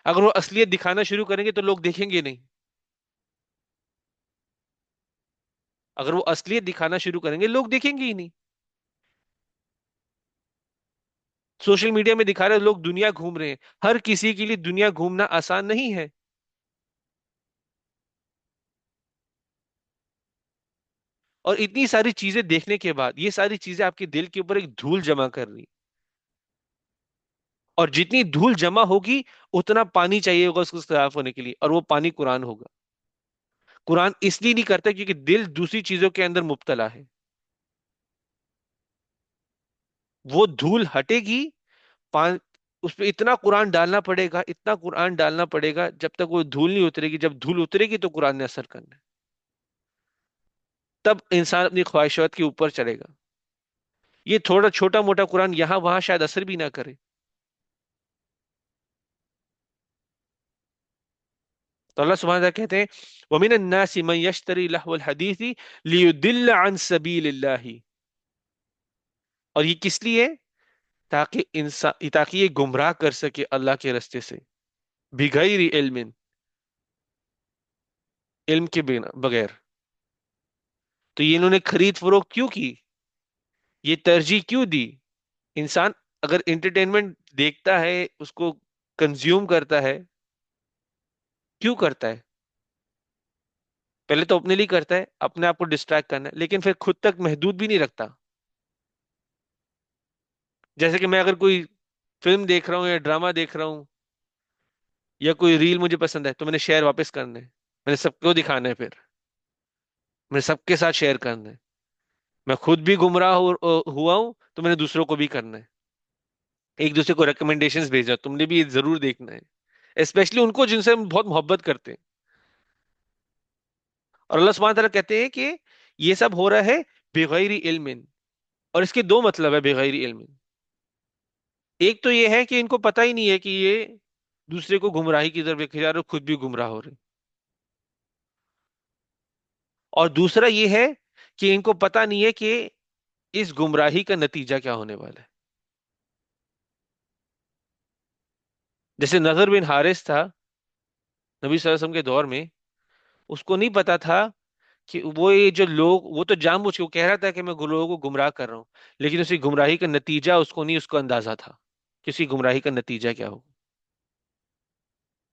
اگر وہ اصلیت دکھانا شروع کریں گے تو لوگ دیکھیں گے نہیں. اگر وہ اصلیت دکھانا شروع کریں گے لوگ دیکھیں گے ہی نہیں. سوشل میڈیا میں دکھا رہے ہیں، لوگ دنیا گھوم رہے ہیں. ہر کسی کے لیے دنیا گھومنا آسان نہیں ہے. اور اتنی ساری چیزیں دیکھنے کے بعد یہ ساری چیزیں آپ کے دل کے اوپر ایک دھول جمع کر رہی، اور جتنی دھول جمع ہوگی اتنا پانی چاہیے ہوگا اس کو صاف ہونے کے لیے، اور وہ پانی قرآن ہوگا. قرآن اس لیے نہیں کرتا کیونکہ دل دوسری چیزوں کے اندر مبتلا ہے. وہ دھول ہٹے گی، پان اس پہ اتنا قرآن ڈالنا پڑے گا، اتنا قرآن ڈالنا پڑے گا جب تک وہ دھول نہیں اترے گی. جب دھول اترے گی تو قرآن نے اثر کرنا ہے. تب انسان اپنی خواہشات کے اوپر چلے گا. یہ تھوڑا چھوٹا موٹا قرآن یہاں وہاں شاید اثر بھی نہ کرے. تو اللہ سبحانہ وتعالیٰ کہتے ہیں وَمِنَ النَّاسِ مَن يَشْتَرِي لَهْوَ الْحَدِيثِ لِيُضِلَّ عَن سَبِيلِ اللَّهِ. اور یہ کس لیے؟ تاکہ یہ گمراہ کر سکے اللہ کے رستے سے، بغیر علم، علم کے بغیر۔ تو یہ انہوں نے خرید فروخت کیوں کی؟ یہ ترجیح کیوں دی؟ انسان اگر انٹرٹینمنٹ دیکھتا ہے، اس کو کنزیوم کرتا ہے، کیوں کرتا ہے؟ پہلے تو اپنے لیے کرتا ہے، اپنے آپ کو ڈسٹریکٹ کرنا ہے، لیکن پھر خود تک محدود بھی نہیں رکھتا۔ جیسے کہ میں اگر کوئی فلم دیکھ رہا ہوں یا ڈرامہ دیکھ رہا ہوں یا کوئی ریل مجھے پسند ہے، تو میں نے شیئر واپس کرنا ہے، میں نے سب کو دکھانا ہے، پھر میں نے سب کے ساتھ شیئر کرنا ہے۔ میں خود بھی گمراہ ہوا ہوں تو میں نے دوسروں کو بھی کرنا ہے، ایک دوسرے کو ریکمنڈیشنز بھیجنا، تم نے بھی یہ ضرور دیکھنا ہے، اسپیشلی ان کو جن سے ہم بہت محبت کرتے ہیں۔ اور اللہ سبحانہ تعالیٰ کہتے ہیں کہ یہ سب ہو رہا ہے بغیر علم، اور اس کے دو مطلب ہے بغیر علم۔ ایک تو یہ ہے کہ ان کو پتہ ہی نہیں ہے کہ یہ دوسرے کو گمراہی کی طرف لے کے جا رہے اور خود بھی گمراہ ہو رہے، اور دوسرا یہ ہے کہ ان کو پتہ نہیں ہے کہ اس گمراہی کا نتیجہ کیا ہونے والا ہے۔ جیسے نضر بن حارث تھا نبی صلی اللہ علیہ وسلم کے دور میں، اس کو نہیں پتا تھا کہ وہ یہ جو لوگ، وہ تو جان بوجھ کے وہ کہہ رہا تھا کہ میں لوگوں کو گمراہ کر رہا ہوں، لیکن اسی گمراہی کا نتیجہ اس کو نہیں، اس کو اندازہ تھا کہ اسی گمراہی کا نتیجہ کیا ہوگا۔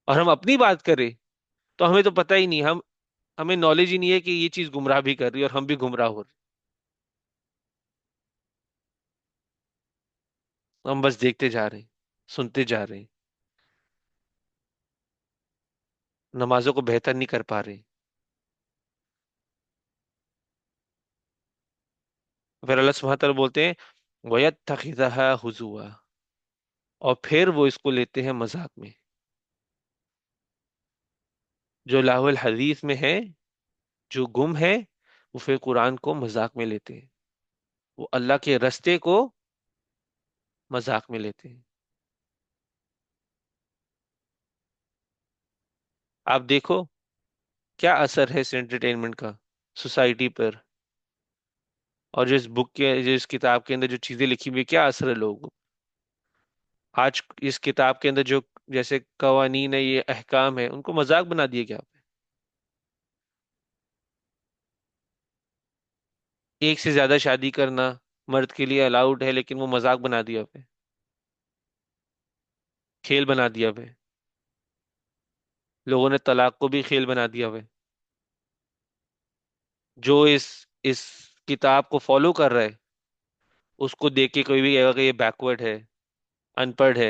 اور ہم اپنی بات کریں تو ہمیں تو پتہ ہی نہیں، ہمیں نالج ہی نہیں ہے کہ یہ چیز گمراہ بھی کر رہی ہے اور ہم بھی گمراہ ہو رہے ہیں، ہم بس دیکھتے جا رہے ہیں، سنتے جا رہے ہیں، نمازوں کو بہتر نہیں کر پا رہے۔ پھر اللہ سبحانہ تعالیٰ بولتے ہیں وَيَتَّخِذَهَا هُزُوًا، اور پھر وہ اس کو لیتے ہیں مذاق میں۔ جو لاہ الحدیث میں ہے، جو گم ہے، وہ پھر قرآن کو مذاق میں لیتے ہیں، وہ اللہ کے رستے کو مذاق میں لیتے ہیں۔ آپ دیکھو کیا اثر ہے اس انٹرٹینمنٹ کا سوسائٹی پر، اور جو اس بک کے، جو اس کتاب کے اندر جو چیزیں لکھی ہوئی، کیا اثر ہے لوگوں کو۔ آج اس کتاب کے اندر جو جیسے قوانین ہے، یہ احکام ہے، ان کو مذاق بنا دیا گیا۔ ایک سے زیادہ شادی کرنا مرد کے لیے الاؤڈ ہے، لیکن وہ مذاق بنا دیا پہ، کھیل بنا دیا پہ، لوگوں نے طلاق کو بھی کھیل بنا دیا پہ۔ جو اس کتاب کو فالو کر رہا ہے، اس کو دیکھ کے کوئی بھی کہے گا کہ یہ بیکورڈ ہے، ان پڑھ ہے،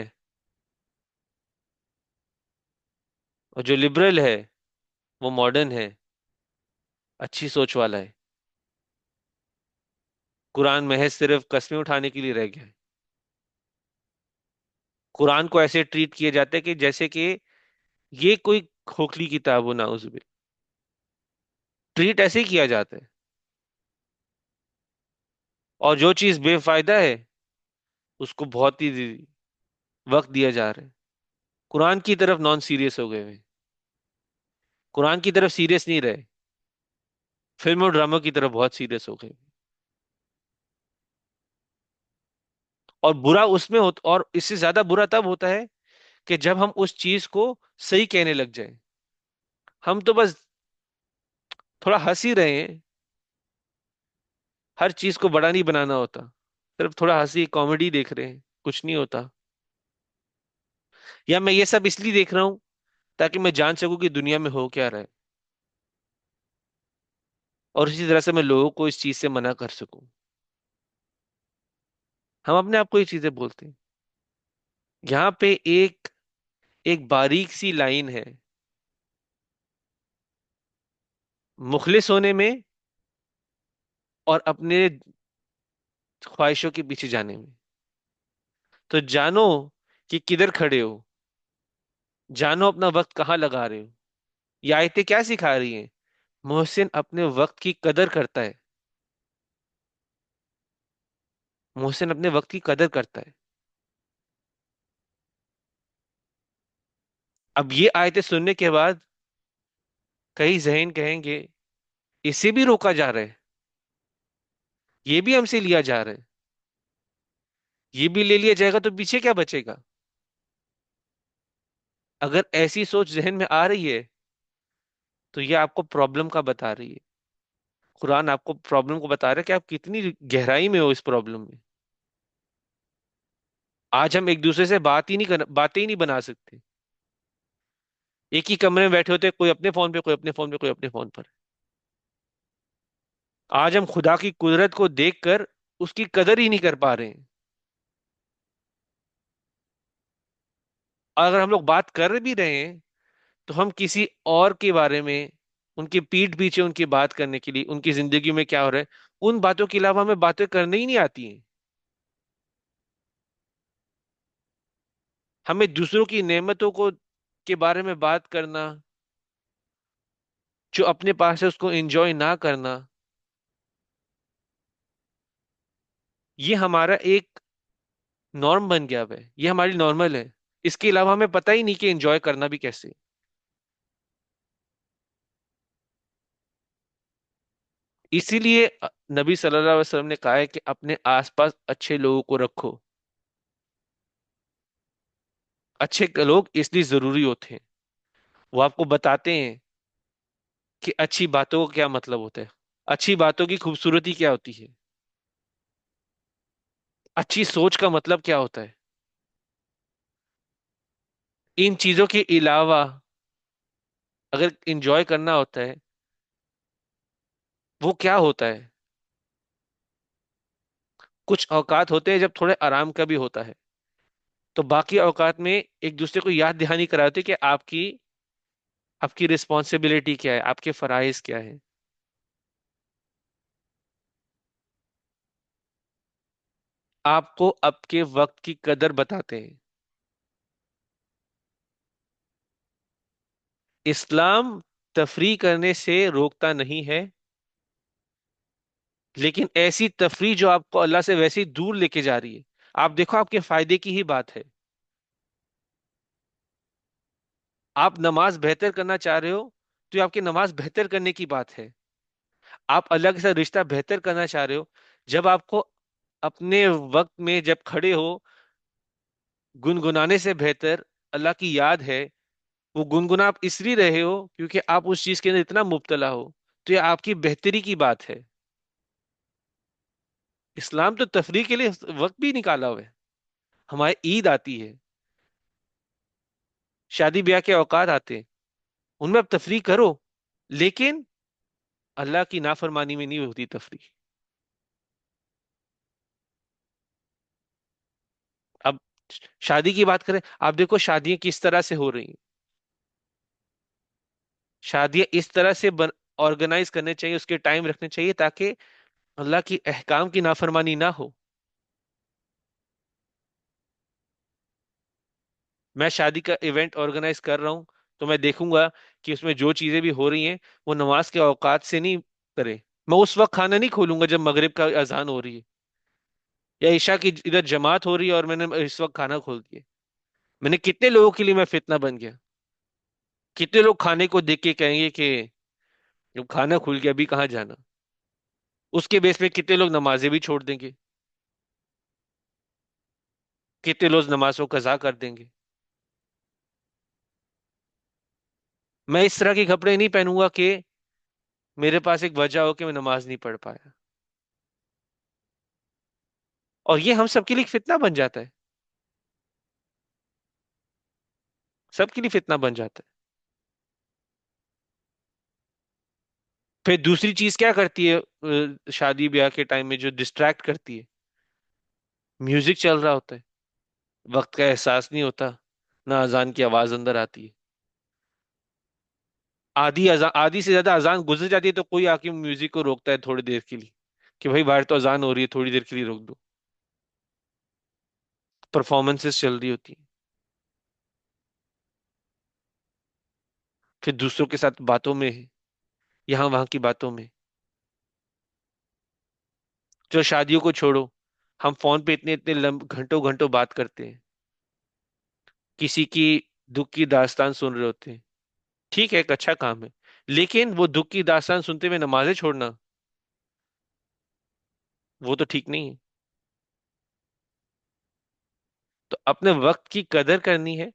اور جو لبرل ہے وہ ماڈرن ہے، اچھی سوچ والا ہے۔ قرآن محض صرف قسمیں اٹھانے کے لیے رہ گیا ہے۔ قرآن کو ایسے ٹریٹ کیا جاتا ہے کہ جیسے کہ یہ کوئی کھوکھلی کتاب ہو، نعوذ باللہ، ٹریٹ ایسے ہی کیا جاتا ہے۔ اور جو چیز بے فائدہ ہے اس کو بہت ہی وقت دیا جا رہا ہے۔ قرآن کی طرف نان سیریس ہو گئے ہوئے ہیں، قرآن کی طرف سیریس نہیں رہے، فلم اور ڈراموں کی طرف بہت سیریس ہو گئے۔ اور برا اس میں ہوتا، اور اس سے زیادہ برا تب ہوتا ہے کہ جب ہم اس چیز کو صحیح کہنے لگ جائیں۔ ہم تو بس تھوڑا ہنس ہی رہے ہیں، ہر چیز کو بڑا نہیں بنانا ہوتا، صرف تھوڑا ہنسی کامیڈی دیکھ رہے ہیں، کچھ نہیں ہوتا۔ یا میں یہ سب اس لیے دیکھ رہا ہوں تاکہ میں جان سکوں کہ دنیا میں ہو کیا رہا ہے، اور اسی طرح سے میں لوگوں کو اس چیز سے منع کر سکوں۔ ہم اپنے آپ کو یہ چیزیں بولتے ہیں۔ یہاں پہ ایک باریک سی لائن ہے مخلص ہونے میں اور اپنے خواہشوں کے پیچھے جانے میں۔ تو جانو کہ کدھر کھڑے ہو، جانو اپنا وقت کہاں لگا رہے ہو۔ یہ آیتیں کیا سکھا رہی ہیں؟ محسن اپنے وقت کی قدر کرتا ہے، محسن اپنے وقت کی قدر کرتا ہے۔ اب یہ آیتیں سننے کے بعد کئی ذہن کہیں گے اسے بھی روکا جا رہا ہے، یہ بھی ہم سے لیا جا رہا ہے، یہ بھی لے لیا جائے گا تو پیچھے کیا بچے گا؟ اگر ایسی سوچ ذہن میں آ رہی ہے تو یہ آپ کو پرابلم کا بتا رہی ہے. قرآن آپ کو پرابلم کو بتا رہا ہے کہ آپ کتنی گہرائی میں ہو اس پرابلم میں. آج ہم ایک دوسرے سے باتیں ہی نہیں بنا سکتے. ایک ہی کمرے میں بیٹھے ہوتے، کوئی اپنے فون پہ، کوئی اپنے فون پہ، کوئی اپنے فون پر. آج ہم خدا کی قدرت کو دیکھ کر اس کی قدر ہی نہیں کر پا رہے ہیں. اور اگر ہم لوگ بات کر بھی رہے ہیں تو ہم کسی اور کے بارے میں، ان کی پیٹھ پیچھے ان کی بات کرنے کے لیے، ان کی زندگی میں کیا ہو رہا ہے ان باتوں کے علاوہ ہمیں باتیں کرنے ہی نہیں آتی ہیں. ہمیں دوسروں کی نعمتوں کو کے بارے میں بات کرنا، جو اپنے پاس ہے اس کو انجوائے نہ کرنا، یہ ہمارا ایک نارم بن گیا ہے، یہ ہماری نارمل ہے. اس کے علاوہ ہمیں پتہ ہی نہیں کہ انجوائے کرنا بھی کیسے. اسی لیے نبی صلی اللہ علیہ وسلم نے کہا ہے کہ اپنے آس پاس اچھے لوگوں کو رکھو. اچھے لوگ اس لیے ضروری ہوتے ہیں، وہ آپ کو بتاتے ہیں کہ اچھی باتوں کا کیا مطلب ہوتا ہے، اچھی باتوں کی خوبصورتی کیا ہوتی ہے، اچھی سوچ کا مطلب کیا ہوتا ہے. ان چیزوں کے علاوہ اگر انجوائے کرنا ہوتا ہے، وہ کیا ہوتا ہے؟ کچھ اوقات ہوتے ہیں جب تھوڑے آرام کا بھی ہوتا ہے، تو باقی اوقات میں ایک دوسرے کو یاد دہانی کراتے کہ آپ کی رسپانسبلٹی کیا ہے، آپ کے فرائض کیا ہے. آپ کو اب کے وقت کی قدر بتاتے ہیں. اسلام تفریح کرنے سے روکتا نہیں ہے، لیکن ایسی تفریح جو آپ کو اللہ سے ویسے ہی دور لے کے جا رہی ہے. آپ دیکھو، آپ کے فائدے کی ہی بات ہے. آپ نماز بہتر کرنا چاہ رہے ہو تو یہ آپ کی نماز بہتر کرنے کی بات ہے. آپ اللہ کے ساتھ رشتہ بہتر کرنا چاہ رہے ہو، جب آپ کو اپنے وقت میں جب کھڑے ہو گنگنانے سے بہتر اللہ کی یاد ہے. وہ گنگنا آپ اس لیے رہے ہو کیونکہ آپ اس چیز کے اندر اتنا مبتلا ہو، تو یہ آپ کی بہتری کی بات ہے. اسلام تو تفریح کے لیے وقت بھی نکالا ہوا ہے. ہمارے عید آتی ہے، شادی بیاہ کے اوقات آتے ہیں، ان میں اب تفریح کرو، لیکن اللہ کی نافرمانی میں نہیں ہوتی تفریح. اب شادی کی بات کریں، آپ دیکھو شادیاں کس طرح سے ہو رہی ہیں. شادیاں اس طرح سے آرگنائز کرنے چاہیے، اس کے ٹائم رکھنے چاہیے تاکہ اللہ کی احکام کی نافرمانی نہ ہو. میں شادی کا ایونٹ آرگنائز کر رہا ہوں تو میں دیکھوں گا کہ اس میں جو چیزیں بھی ہو رہی ہیں وہ نماز کے اوقات سے نہیں کرے. میں اس وقت کھانا نہیں کھولوں گا جب مغرب کا اذان ہو رہی ہے یا عشاء کی ادھر جماعت ہو رہی ہے اور میں نے اس وقت کھانا کھول دیا. میں نے کتنے لوگوں کے لیے میں فتنہ بن گیا. کتنے لوگ کھانے کو دیکھ کے کہیں گے کہ جب کھانا کھل گیا ابھی کہاں جانا. اس کے بیس پہ کتنے لوگ نمازیں بھی چھوڑ دیں گے، کتنے لوگ نماز کو قضا کر دیں گے. میں اس طرح کے کپڑے نہیں پہنوں گا کہ میرے پاس ایک وجہ ہو کہ میں نماز نہیں پڑھ پایا. اور یہ ہم سب کے لیے ایک فتنہ بن جاتا ہے، سب کے لیے فتنہ بن جاتا ہے. پھر دوسری چیز کیا کرتی ہے شادی بیاہ کے ٹائم میں جو ڈسٹریکٹ کرتی ہے، میوزک چل رہا ہوتا ہے، وقت کا احساس نہیں ہوتا، نہ اذان کی آواز اندر آتی ہے. آدھی سے زیادہ اذان گزر جاتی ہے تو کوئی آ کے میوزک کو روکتا ہے تھوڑی دیر کے لیے کہ بھائی باہر تو اذان ہو رہی ہے، تھوڑی دیر کے لیے روک دو. پرفارمنسز چل رہی ہوتی ہیں. پھر دوسروں کے ساتھ باتوں میں، یہاں وہاں کی باتوں میں. جو شادیوں کو چھوڑو، ہم فون پہ اتنے اتنے گھنٹوں گھنٹوں بات کرتے ہیں، کسی کی دکھ کی داستان سن رہے ہوتے ہیں. ٹھیک ہے، ایک اچھا کام ہے، لیکن وہ دکھ کی داستان سنتے ہوئے نمازیں چھوڑنا، وہ تو ٹھیک نہیں ہے. تو اپنے وقت کی قدر کرنی ہے،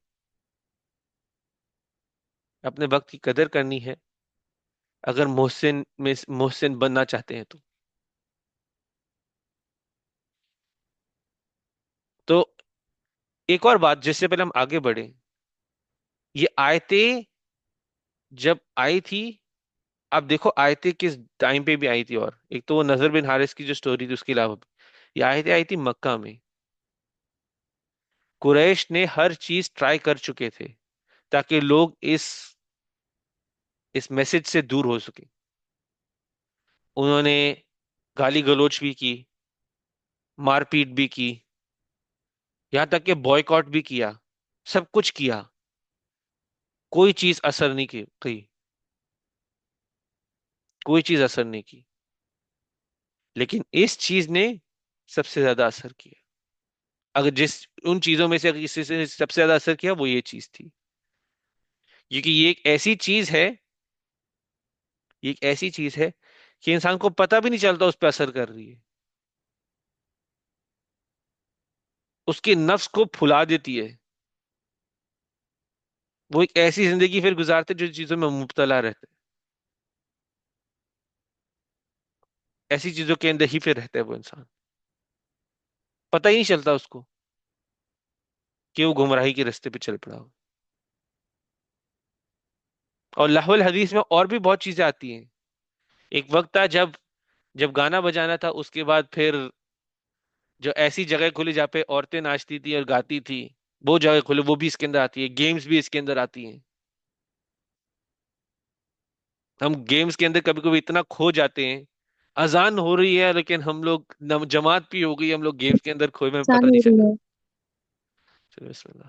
اپنے وقت کی قدر کرنی ہے اگر محسن میں محسن بننا چاہتے ہیں تو ایک اور بات جس سے پہلے ہم آگے بڑھیں، یہ آیتیں جب آئی تھی، اب دیکھو آیتیں کس ٹائم پہ بھی آئی تھی، اور ایک تو وہ نذر بن حارث کی جو سٹوری تھی اس کے علاوہ بھی یہ آیتیں آئی تھی مکہ میں. قریش نے ہر چیز ٹرائی کر چکے تھے تاکہ لوگ اس میسج سے دور ہو سکے. انہوں نے گالی گلوچ بھی کی، مار پیٹ بھی کی، یہاں تک کہ بوائے بھی کیا، سب کچھ کیا، کوئی چیز اثر نہیں کی، کوئی چیز اثر نہیں کی. لیکن اس چیز نے سب سے زیادہ اثر کیا. اگر ان چیزوں میں سے اگر کسی سے سب سے زیادہ اثر کیا وہ یہ چیز تھی، کیونکہ یہ ایک ایسی چیز ہے، یہ ایک ایسی چیز ہے کہ انسان کو پتہ بھی نہیں چلتا اس پہ اثر کر رہی ہے، اس کے نفس کو پھلا دیتی ہے. وہ ایک ایسی زندگی پھر گزارتے جو چیزوں میں مبتلا رہتے، ایسی چیزوں کے اندر ہی پھر رہتا ہے وہ انسان، پتہ ہی نہیں چلتا اس کو کہ وہ گمراہی کے راستے پہ چل پڑا ہو. اور لہو الحدیث میں اور بھی بہت چیزیں آتی ہیں. ایک وقت تھا جب گانا بجانا تھا، اس کے بعد پھر جو ایسی جگہ کھلی جہاں پہ عورتیں ناچتی تھی اور گاتی تھی، وہ جگہ کھلے، وہ بھی اس کے اندر آتی ہے، گیمز بھی اس کے اندر آتی ہیں. ہم گیمز کے اندر کبھی کبھی اتنا کھو جاتے ہیں، اذان ہو رہی ہے لیکن ہم لوگ جماعت بھی ہو گئی، ہم لوگ گیمز کے اندر کھوئے میں پتہ آسان نہیں ہو رہی چلا. ہے. چلو بسم اللہ.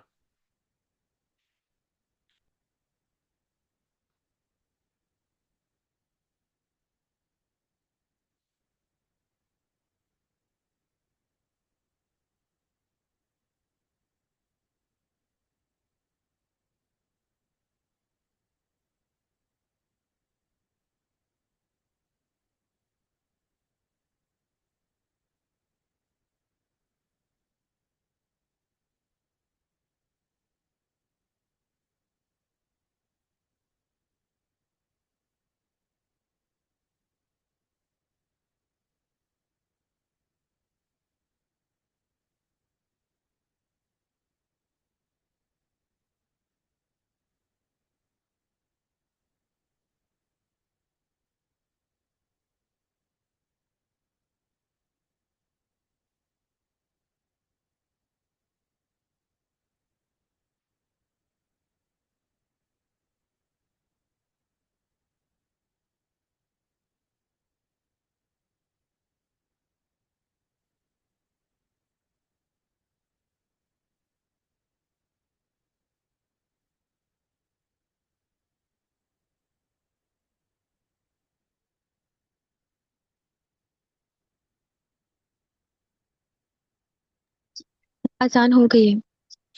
آسان ہو گئی ہے.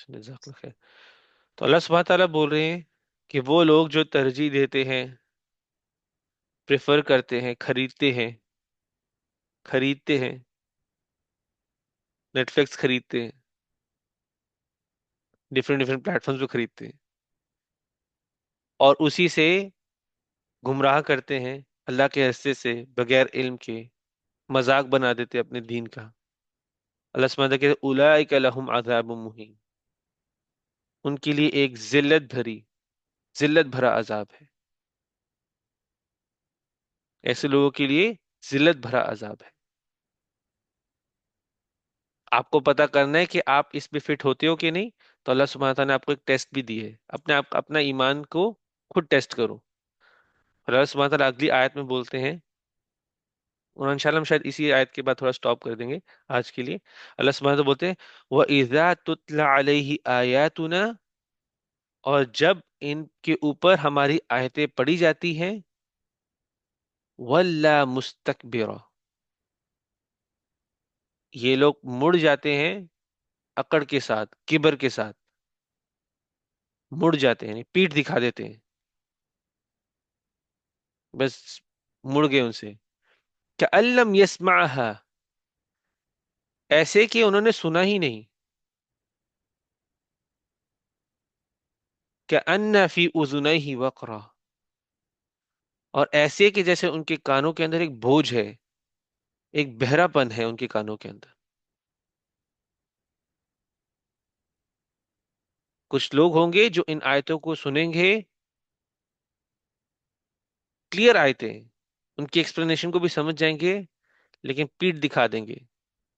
جزاک اللہ خیر. تو اللہ سبحانہ تعالیٰ بول رہے ہیں کہ وہ لوگ جو ترجیح دیتے ہیں، پریفر کرتے ہیں، خریدتے ہیں، نیٹ فلکس خریدتے ہیں، ڈفرینٹ ڈفرینٹ پلیٹ فارمز پہ خریدتے ہیں، اور اسی سے گمراہ کرتے ہیں اللہ کے راستے سے بغیر علم کے، مذاق بنا دیتے اپنے دین کا. اللہ سبحانہ تعالیٰ کہتے ہیں اولئک لہم عذاب مہین، ان کے لیے ایک ذلت بھرا عذاب ہے. ایسے لوگوں کے لیے ذلت بھرا عذاب ہے. آپ کو پتا کرنا ہے کہ آپ اس پہ فٹ ہوتے ہو کہ نہیں، تو اللہ سبحانہ تعالیٰ نے آپ کو ایک ٹیسٹ بھی دی ہے، اپنا ایمان کو خود ٹیسٹ کرو. اور اللہ سبحانہ تعالیٰ اگلی آیت میں بولتے ہیں، اور انشاءاللہ ہم شاید اسی آیت کے بعد تھوڑا سٹاپ کر دیں گے آج کے لیے. اللہ سبحانہ تعالیٰ بولتے ہیں وَإِذَا تُتْلَى عَلَيْهِ آيَاتُنَا، اور جب ان کے اوپر ہماری آیتیں پڑھی جاتی ہیں، وَلَّا مُسْتَكْبِرًا، یہ لوگ مڑ جاتے ہیں اکڑ کے ساتھ، کبر کے ساتھ مڑ جاتے ہیں، یعنی پیٹ دکھا دیتے ہیں، بس مڑ گئے ان سے. كَأَن لَّمْ يَسْمَعْهَا، ایسے کہ انہوں نے سنا ہی نہیں. کأن فی اذنیہ وقرا، اور ایسے کہ جیسے ان کے کانوں کے اندر ایک بوجھ ہے، ایک بہرا پن ہے ان کے کانوں کے اندر۔ کچھ لوگ ہوں گے جو ان آیتوں کو سنیں گے، کلیئر آیتیں ہیں، ان کی ایکسپلینیشن کو بھی سمجھ جائیں گے، لیکن پیٹ دکھا دیں گے،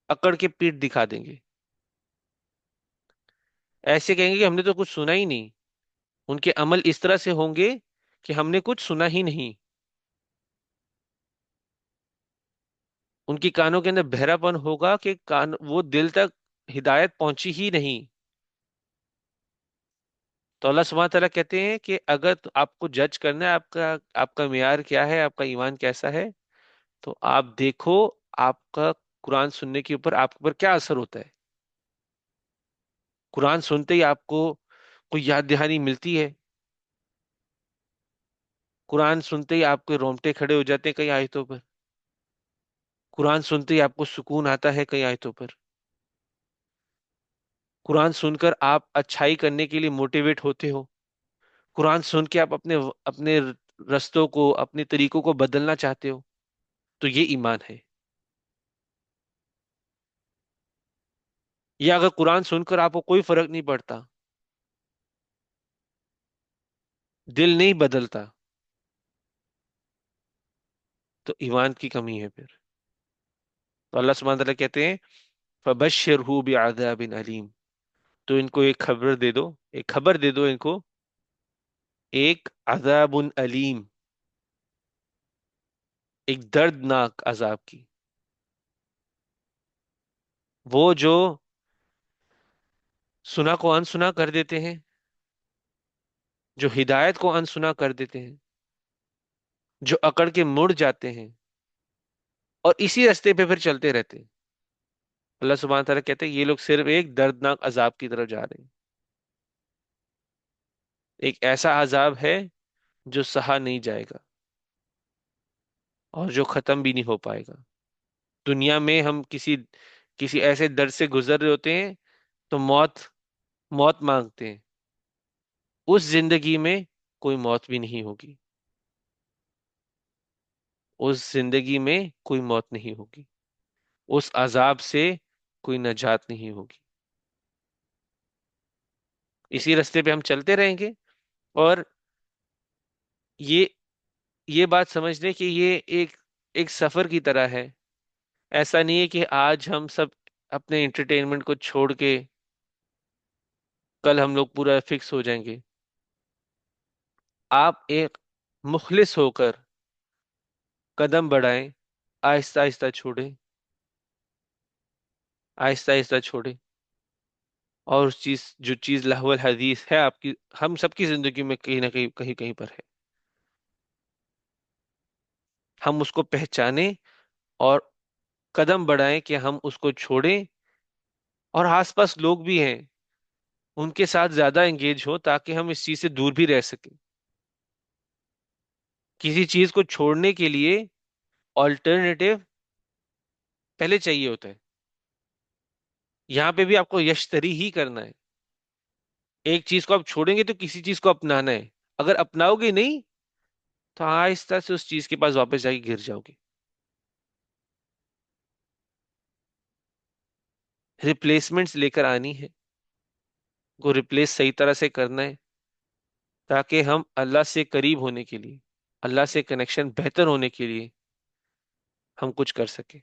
اکڑ کے پیٹ دکھا دیں گے، ایسے کہیں گے کہ ہم نے تو کچھ سنا ہی نہیں۔ ان کے عمل اس طرح سے ہوں گے کہ ہم نے کچھ سنا ہی نہیں۔ ان کی کانوں کے اندر بہرا پن ہوگا کہ کان وہ دل تک ہدایت پہنچی ہی نہیں۔ تو اللہ سبحانہ تعالیٰ کہتے ہیں کہ اگر آپ کو جج کرنا ہے، آپ کا معیار کیا ہے، آپ کا ایمان کیسا ہے، تو آپ دیکھو آپ کا قرآن سننے کے اوپر آپ پر کیا اثر ہوتا ہے۔ قرآن سنتے ہی آپ کو کوئی یاد دہانی ملتی ہے؟ قرآن سنتے ہی آپ کے رونگٹے کھڑے ہو جاتے ہیں کئی آیتوں پر؟ قرآن سنتے ہی آپ کو سکون آتا ہے کئی آیتوں پر؟ قرآن سن کر آپ اچھائی کرنے کے لیے موٹیویٹ ہوتے ہو؟ قرآن سن کے آپ اپنے رستوں کو، اپنے طریقوں کو بدلنا چاہتے ہو؟ تو یہ ایمان ہے۔ یا اگر قرآن سن کر آپ کو کوئی فرق نہیں پڑتا، دل نہیں بدلتا، تو ایمان کی کمی ہے پھر۔ تو اللہ سبحانہ تعالیٰ کہتے ہیں فَبَشِّرْهُ بِعَذَابٍ علیم، تو ان کو ایک خبر دے دو، ایک خبر دے دو ان کو، ایک عذاب علیم، ایک دردناک عذاب کی۔ وہ جو سنا کو انسنا کر دیتے ہیں، جو ہدایت کو انسنا کر دیتے ہیں، جو اکڑ کے مڑ جاتے ہیں اور اسی رستے پہ پھر چلتے رہتے ہیں، اللہ سبحانہ تعالیٰ کہتے ہیں یہ لوگ صرف ایک دردناک عذاب کی طرف جا رہے ہیں۔ ایک ایسا عذاب ہے جو سہا نہیں جائے گا اور جو ختم بھی نہیں ہو پائے گا۔ دنیا میں ہم کسی ایسے درد سے گزر رہے ہوتے ہیں تو موت موت مانگتے ہیں، اس زندگی میں کوئی موت بھی نہیں ہوگی، اس زندگی میں کوئی موت نہیں ہوگی، اس عذاب سے کوئی نجات نہیں ہوگی۔ اسی راستے پہ ہم چلتے رہیں گے، اور یہ یہ بات سمجھ لیں کہ یہ ایک سفر کی طرح ہے۔ ایسا نہیں ہے کہ آج ہم سب اپنے انٹرٹینمنٹ کو چھوڑ کے کل ہم لوگ پورا فکس ہو جائیں گے۔ آپ ایک مخلص ہو کر قدم بڑھائیں، آہستہ آہستہ چھوڑیں، آہستہ آہستہ چھوڑیں، اور جو چیز لہو الحدیث ہے آپ کی، ہم سب کی زندگی میں کہیں نہ کہیں کہیں کہیں پر ہے، ہم اس کو پہچانیں اور قدم بڑھائیں کہ ہم اس کو چھوڑیں، اور آس پاس لوگ بھی ہیں ان کے ساتھ زیادہ انگیج ہو تاکہ ہم اس چیز سے دور بھی رہ سکیں۔ کسی چیز کو چھوڑنے کے لیے آلٹرنیٹو پہلے چاہیے ہوتا ہے۔ یہاں پہ بھی آپ کو یشتری ہی کرنا ہے۔ ایک چیز کو آپ چھوڑیں گے تو کسی چیز کو اپنانا ہے، اگر اپناؤ گے نہیں تو آہستہ سے اس چیز کے پاس واپس جا کے گر جاؤ گے۔ ریپلیسمنٹس لے کر آنی ہے، کو ریپلیس صحیح طرح سے کرنا ہے، تاکہ ہم اللہ سے قریب ہونے کے لیے، اللہ سے کنیکشن بہتر ہونے کے لیے ہم کچھ کر سکیں،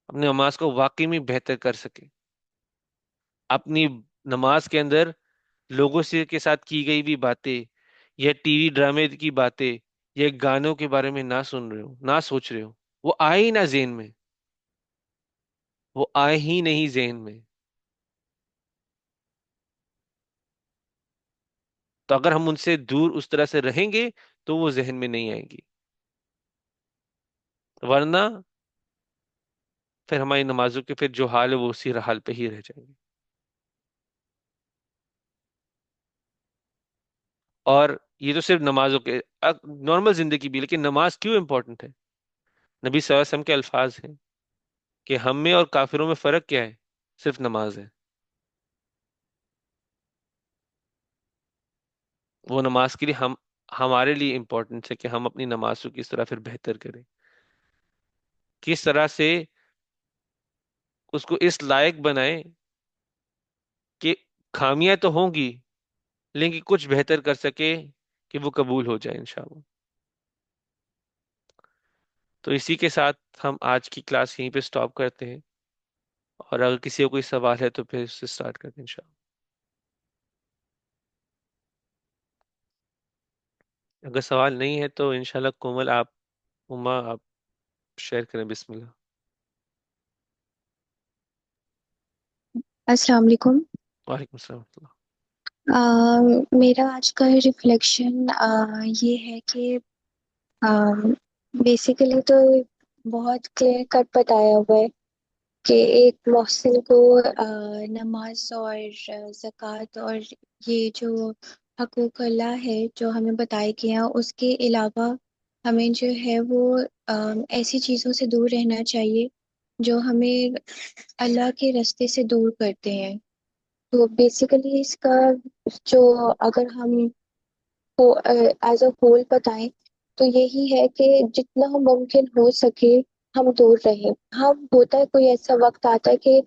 اپنی نماز کو واقعی میں بہتر کر سکیں، اپنی نماز کے اندر لوگوں سے کے ساتھ کی گئی بھی باتیں، یا ٹی وی ڈرامے کی باتیں، یا گانوں کے بارے میں نہ سن رہے ہو، نہ سوچ رہے ہو، وہ آئے ہی نہ ذہن میں، وہ آئے ہی نہیں ذہن میں۔ تو اگر ہم ان سے دور اس طرح سے رہیں گے تو وہ ذہن میں نہیں آئیں گی، ورنہ پھر ہماری نمازوں کے پھر جو حال ہے وہ اسی حال پہ ہی رہ جائیں گے۔ اور یہ تو صرف نمازوں کے، نارمل زندگی بھی، لیکن نماز کیوں امپورٹنٹ ہے؟ نبی صلی اللہ علیہ وسلم کے الفاظ ہیں کہ ہم میں اور کافروں میں فرق کیا ہے؟ صرف نماز ہے۔ وہ نماز کے لیے ہمارے لیے امپورٹنس ہے کہ ہم اپنی نماز کو کس طرح پھر بہتر کریں، کس طرح سے اس کو اس لائق بنائیں کہ خامیاں تو ہوں گی لیکن کچھ بہتر کر سکے کہ وہ قبول ہو جائے انشاءاللہ۔ تو اسی کے ساتھ ہم آج کی کلاس یہیں پہ سٹاپ کرتے ہیں، اور اگر کسی کو کوئی سوال ہے تو پھر اس سے سٹارٹ کرتے ہیں انشاءاللہ۔ اگر سوال نہیں ہے تو انشاءاللہ کومل آپ، اما آپ شیئر کریں، بسم اللہ۔ السلام علیکم۔ وعلیکم السلام ورحمۃ اللہ۔ میرا آج کا ریفلیکشن یہ ہے کہ بیسیکلی تو بہت کلیئر کٹ بتایا ہوا ہے کہ ایک محسن کو نماز اور زکوٰۃ اور یہ جو حقوق اللہ ہے جو ہمیں بتائے گئے ہیں، اس کے علاوہ ہمیں جو ہے وہ ایسی چیزوں سے دور رہنا چاہیے جو ہمیں اللہ کے راستے سے دور کرتے ہیں۔ تو بیسیکلی اس کا جو اگر ہم کو ایز اے ہول بتائیں تو یہی ہے کہ جتنا ممکن ہو سکے ہم دور رہیں۔ ہاں، ہوتا ہے کوئی ایسا وقت آتا ہے کہ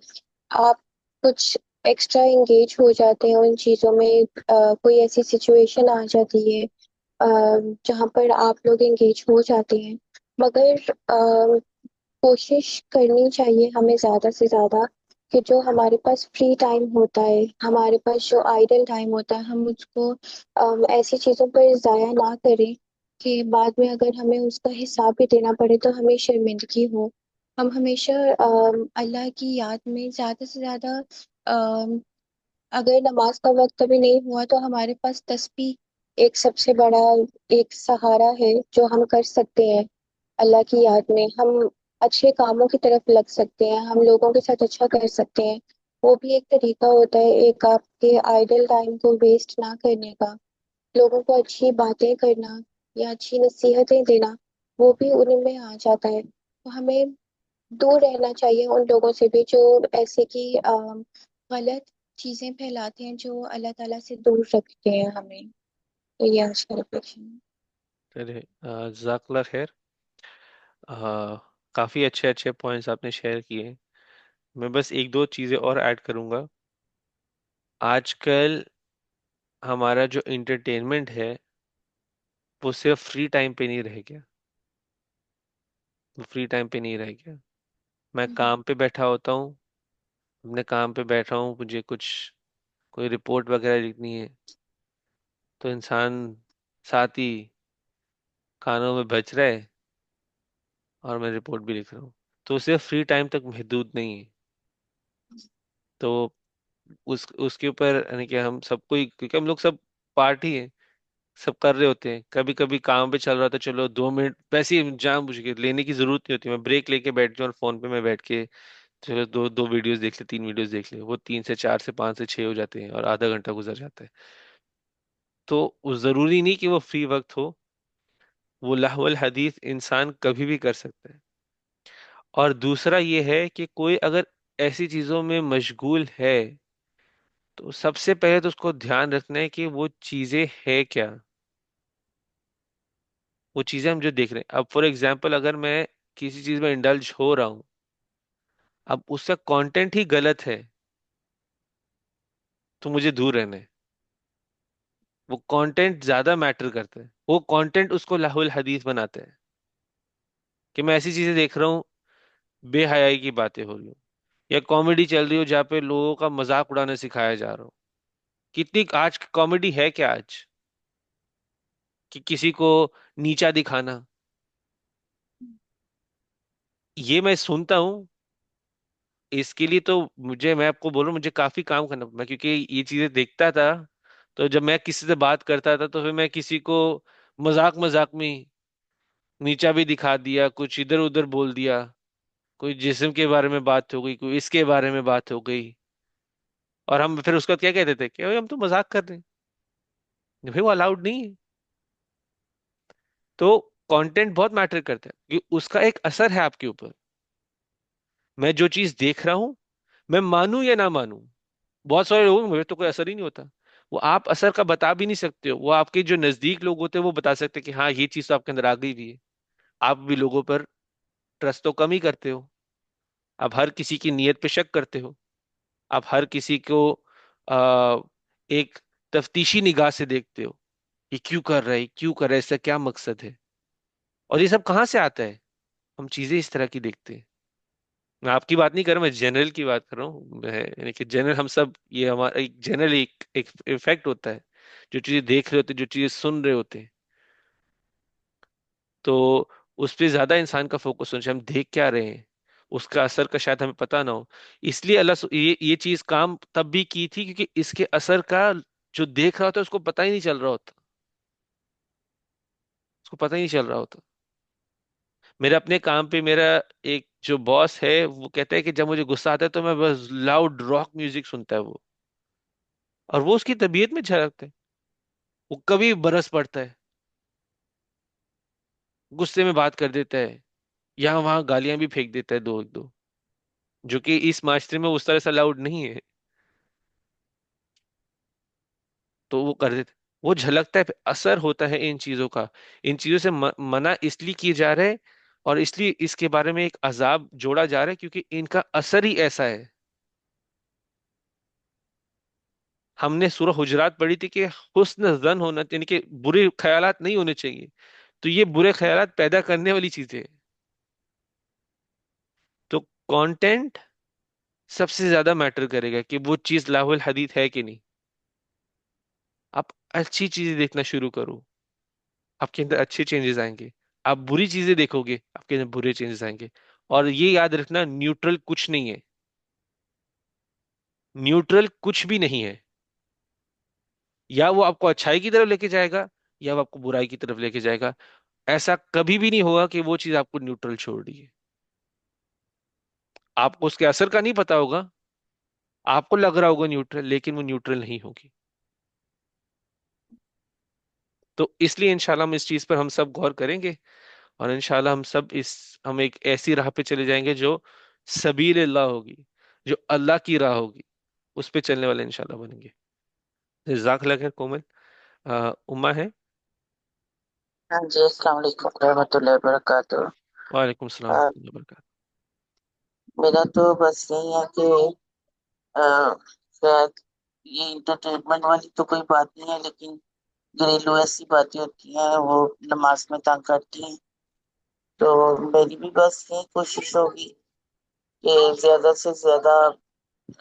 آپ کچھ ایکسٹرا انگیج ہو جاتے ہیں ان چیزوں میں، کوئی ایسی سچویشن آ جاتی ہے جہاں پر آپ لوگ انگیج ہو جاتے ہیں، مگر کوشش کرنی چاہیے ہمیں زیادہ سے زیادہ کہ جو ہمارے پاس فری ٹائم ہوتا ہے، ہمارے پاس جو آئیڈل ٹائم ہوتا ہے، ہم اس کو ایسی چیزوں پر ضائع نہ کریں کہ بعد میں اگر ہمیں اس کا حساب بھی دینا پڑے تو ہمیں شرمندگی ہو۔ ہم ہمیشہ اللہ کی یاد میں زیادہ سے زیادہ اگر نماز کا وقت ابھی نہیں ہوا تو ہمارے پاس تسبیح ایک سب سے بڑا ایک سہارا ہے جو ہم کر سکتے ہیں۔ اللہ کی یاد میں ہم اچھے کاموں کی طرف لگ سکتے ہیں، ہم لوگوں کے ساتھ اچھا کر سکتے ہیں۔ وہ بھی ایک طریقہ ہوتا ہے ایک آپ کے آئیڈل ٹائم کو ویسٹ نہ کرنے کا، لوگوں کو اچھی باتیں کرنا یا اچھی نصیحتیں دینا، وہ بھی ان میں آ جاتا ہے۔ تو ہمیں دور رہنا چاہیے ان لوگوں سے بھی جو ایسے کی غلط چیزیں پھیلاتے ہیں، جو اللہ تعالیٰ سے دور رکھتے ہیں ہمیں۔ تو یہ آج کا ریفلیکشن ہے۔ چلے، جزاک اللہ خیر۔ کافی اچھے اچھے پوائنٹس آپ نے شیئر کیے۔ میں بس ایک دو چیزیں اور ایڈ کروں گا۔ آج کل ہمارا جو انٹرٹینمنٹ ہے وہ صرف فری ٹائم پہ نہیں رہ گیا، وہ فری ٹائم پہ نہیں رہ گیا۔ میں کام پہ بیٹھا ہوتا ہوں، اپنے کام پہ بیٹھا ہوں، مجھے کچھ کوئی رپورٹ وغیرہ لکھنی ہے تو انسان ساتھ ہی کانوں میں بج رہا ہے اور میں رپورٹ بھی لکھ رہا ہوں، تو صرف فری ٹائم تک محدود نہیں ہے۔ تو اس کے اوپر یعنی کہ ہم سب کو کیونکہ ہم لوگ سب پارٹی ہیں، سب کر رہے ہوتے ہیں، کبھی کبھی کام پہ چل رہا تھا، چلو 2 منٹ ویسے ہی جان بوجھ کے لینے کی ضرورت نہیں ہوتی، میں بریک لے کے بیٹھ جاؤں اور فون پہ میں بیٹھ کے چلو دو دو ویڈیوز دیکھ لے، 3 ویڈیوز دیکھ لے، وہ 3 سے 4 سے 5 سے 6 ہو جاتے ہیں اور آدھا گھنٹہ گزر جاتا ہے۔ تو وہ ضروری نہیں کہ وہ فری وقت ہو، وہ لہو الحدیث انسان کبھی بھی کر سکتا ہے۔ اور دوسرا یہ ہے کہ کوئی اگر ایسی چیزوں میں مشغول ہے تو سب سے پہلے تو اس کو دھیان رکھنا ہے کہ وہ چیزیں ہے کیا، وہ چیزیں ہم جو دیکھ رہے ہیں۔ اب فار ایگزامپل اگر میں کسی چیز میں انڈلج ہو رہا ہوں، اب اس کا کانٹینٹ ہی غلط ہے تو مجھے دور رہنا ہے۔ وہ کانٹینٹ زیادہ میٹر کرتا ہے، وہ کانٹینٹ اس کو لہو الحدیث بناتے ہیں کہ میں ایسی چیزیں دیکھ رہا ہوں، بے حیائی کی باتیں ہو رہی ہوں یا کامیڈی چل رہی ہو جہاں پہ لوگوں کا مذاق اڑانا سکھایا جا رہا ہو۔ کتنی آج کامیڈی ہے کیا آج، کہ کسی کو نیچا دکھانا، یہ میں سنتا ہوں۔ اس کے لیے تو میں آپ کو بولوں مجھے کافی کام کرنا میں کیونکہ یہ چیزیں دیکھتا تھا، تو جب میں کسی سے بات کرتا تھا تو پھر میں کسی کو مذاق مذاق میں نیچا بھی دکھا دیا، کچھ ادھر ادھر بول دیا، کوئی جسم کے بارے میں بات ہو گئی، کوئی اس کے بارے میں بات ہو گئی، اور ہم پھر اس کا کیا کہتے تھے کہ ہم تو مذاق کر رہے ہیں، بھائی وہ الاؤڈ نہیں ہے۔ تو کانٹینٹ بہت میٹر کرتا ہے کہ اس کا ایک اثر ہے آپ کے اوپر۔ میں جو چیز دیکھ رہا ہوں، میں مانوں یا نہ مانوں، بہت سارے لوگوں مجھے تو کوئی اثر ہی نہیں ہوتا، وہ آپ اثر کا بتا بھی نہیں سکتے ہو، وہ آپ کے جو نزدیک لوگ ہوتے ہیں وہ بتا سکتے ہیں کہ ہاں یہ چیز تو آپ کے اندر آ گئی بھی ہے. آپ بھی لوگوں پر ٹرسٹ تو کم ہی کرتے ہو. آپ ہر کسی کی نیت پہ شک کرتے ہو. آپ ہر کسی کو آ, ایک تفتیشی نگاہ سے دیکھتے ہو. یہ کیوں کر رہا ہے، کیوں کر رہا ہے، اس کا کیا مقصد ہے. اور یہ سب کہاں سے آتا ہے؟ ہم چیزیں اس طرح کی دیکھتے ہیں. میں آپ کی بات نہیں کر رہا، میں جنرل کی بات کر رہا ہوں. یعنی کہ جنرل ہم سب، یہ ہمارا ایک جنرل ایک افیکٹ ہوتا ہے. جو چیزیں دیکھ رہے ہوتے ہیں، جو چیزیں سن رہے ہوتے ہیں، تو اس پہ زیادہ انسان کا فوکس ہونا چاہیے. ہم دیکھ کیا رہے ہیں، اس کا اثر کا شاید ہمیں پتہ نہ ہو. اس لیے یہ چیز کام تب بھی کی تھی کیونکہ اس کے اثر کا جو دیکھ رہا ہوتا ہے اس کو پتہ ہی نہیں چل رہا ہوتا. اس کو پتہ ہی نہیں چل رہا ہوتا. میرے اپنے کام پہ میرا ایک جو باس ہے وہ کہتا ہے کہ جب مجھے غصہ آتا ہے تو میں بس لاؤڈ راک میوزک سنتا ہے وہ. اور وہ اس کی طبیعت میں جھلکتا ہے. وہ کبھی برس پڑتا ہے، غصے میں بات کر دیتا ہے، یہاں وہاں گالیاں بھی پھینک دیتا ہے دو ایک دو، جو کہ اس معاشرے میں اس طرح سے لاؤڈ نہیں ہے. تو وہ کر دیتے. وہ جھلکتا ہے، پھر اثر ہوتا ہے ان چیزوں کا. ان چیزوں سے منع اس لیے کی جا رہا ہے، اور اس لیے اس کے بارے میں ایک عذاب جوڑا جا رہا ہے کیونکہ ان کا اثر ہی ایسا ہے. ہم نے سورہ حجرات پڑھی تھی کہ حسن زن ہونا، یعنی کہ برے خیالات نہیں ہونے چاہیے. تو یہ برے خیالات پیدا کرنے والی چیزیں ہیں. تو کانٹینٹ سب سے زیادہ میٹر کرے گا کہ وہ چیز لاہ الحدیث ہے کہ نہیں. آپ اچھی چیزیں دیکھنا شروع کرو، آپ کے اندر اچھے چینجز آئیں گے. آپ بری چیزیں دیکھو گے، آپ کے اندر برے چینجز آئیں گے. اور یہ یاد رکھنا، نیوٹرل کچھ نہیں ہے. نیوٹرل کچھ بھی نہیں ہے. یا وہ آپ کو اچھائی کی طرف لے کے جائے گا، یا وہ آپ کو برائی کی طرف لے کے جائے گا. ایسا کبھی بھی نہیں ہوگا کہ وہ چیز آپ کو نیوٹرل چھوڑ رہی ہے. آپ کو اس کے اثر کا نہیں پتا ہوگا، آپ کو لگ رہا ہوگا نیوٹرل، لیکن وہ نیوٹرل نہیں ہوگی. تو اس لیے انشاءاللہ ہم اس چیز پر ہم سب غور کریں گے. اور انشاءاللہ ہم ایک ایسی راہ پہ چلے جائیں گے جو سبیل اللہ ہوگی، جو اللہ کی راہ ہوگی. اس پہ چلنے والے انشاءاللہ بنیں گے. جزاک اللہ خیر کومل. اما ہے. ہاں جی، السلام علیکم رحمۃ اللہ وبرکاتہ۔ وعلیکم السلام آ، ورحمۃ اللہ وبرکاتہ. میرا تو بس یہی ہے کہ آ، شاید یہ انٹرٹینمنٹ والی تو کوئی بات نہیں ہے، لیکن گھریلو ایسی باتیں ہوتی ہیں وہ نماز میں تنگ کرتی ہیں. تو میری بھی بس یہی کوشش ہوگی کہ زیادہ سے زیادہ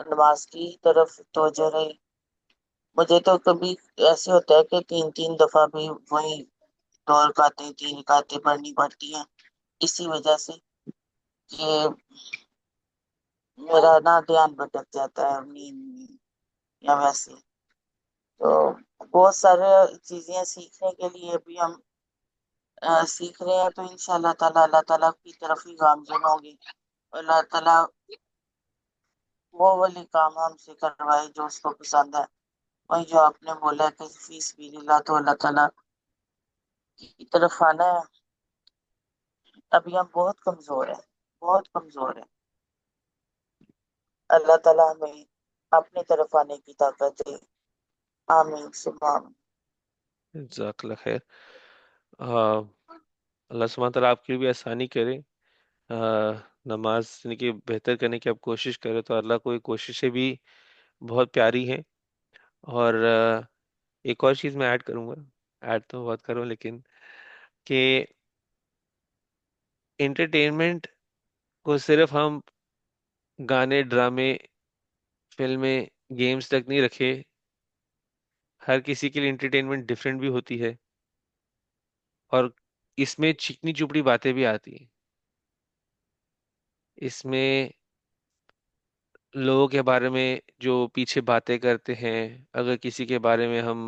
نماز کی طرف توجہ رہے. مجھے تو کبھی ایسے ہوتا ہے کہ تین تین دفعہ بھی وہی دو رکعتیں تین رکعتیں پڑھنی پڑتی ہیں، اسی وجہ سے کہ میرا نا دھیان بھٹک جاتا ہے نیند میں یا ویسے. تو بہت سارے چیزیں سیکھنے کے لیے بھی ہم سیکھ رہے ہیں، تو انشاءاللہ تعالیٰ اللہ تعالیٰ کی طرف ہی گامزن ہوں گے. اللہ تعالیٰ وہ والی کام ہم سے کروائے جو اس کو پسند ہے. وہی جو آپ نے بولا کہ فی سبیل اللہ، تو اللہ تعالیٰ کی طرف آنا ہے. ابھی ہم بہت کمزور ہیں، بہت کمزور ہیں. اللہ تعالیٰ ہمیں اپنی طرف آنے کی طاقت دے. آمین ثم آمین۔ جزاک اللہ خیر. آ، اللہ سبحانہ تعالیٰ آپ کی بھی آسانی کرے. آ، نماز یعنی کہ بہتر کرنے کی آپ کوشش کریں تو اللہ کو یہ کوششیں بھی بہت پیاری ہیں. اور ایک اور چیز میں ایڈ کروں گا. ایڈ تو بہت کروں لیکن کہ انٹرٹینمنٹ کو صرف ہم گانے، ڈرامے، فلمیں، گیمز تک نہیں رکھے. ہر کسی کے لیے انٹرٹینمنٹ ڈفرینٹ بھی ہوتی ہے. اور اس میں چکنی چپڑی باتیں بھی آتی ہیں. اس میں لوگوں کے بارے میں جو پیچھے باتیں کرتے ہیں، اگر کسی کے بارے میں ہم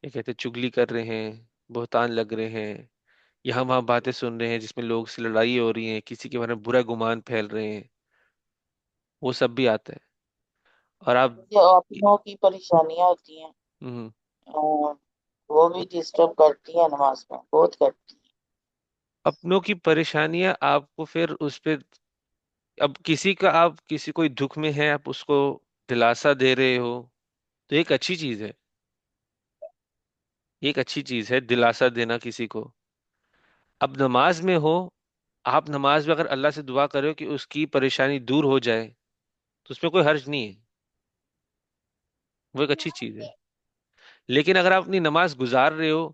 یہ کہتے ہیں چگلی کر رہے ہیں، بہتان لگ رہے ہیں، یہاں وہاں باتیں سن رہے ہیں جس میں لوگ سے لڑائی ہو رہی ہیں، کسی کے بارے میں برا گمان پھیل رہے ہیں، وہ سب بھی آتا ہے. اور آپ جو اپنوں کی پریشانیاں ہوتی ہیں ہم، وہ بھی ڈسٹرب کرتی ہیں نماز میں، بہت کرتی اپنوں کی پریشانیاں آپ کو پھر اس پہ، اب کسی کا آپ کسی کوئی دکھ میں ہے، آپ اس کو دلاسا دے رہے ہو، تو ایک اچھی چیز ہے، ایک اچھی چیز ہے دلاسا دینا کسی کو. اب نماز میں ہو، آپ نماز میں اگر اللہ سے دعا کرو کہ اس کی پریشانی دور ہو جائے، تو اس میں کوئی حرج نہیں ہے، وہ ایک اچھی چیز ہے. لیکن اگر آپ اپنی نماز گزار رہے ہو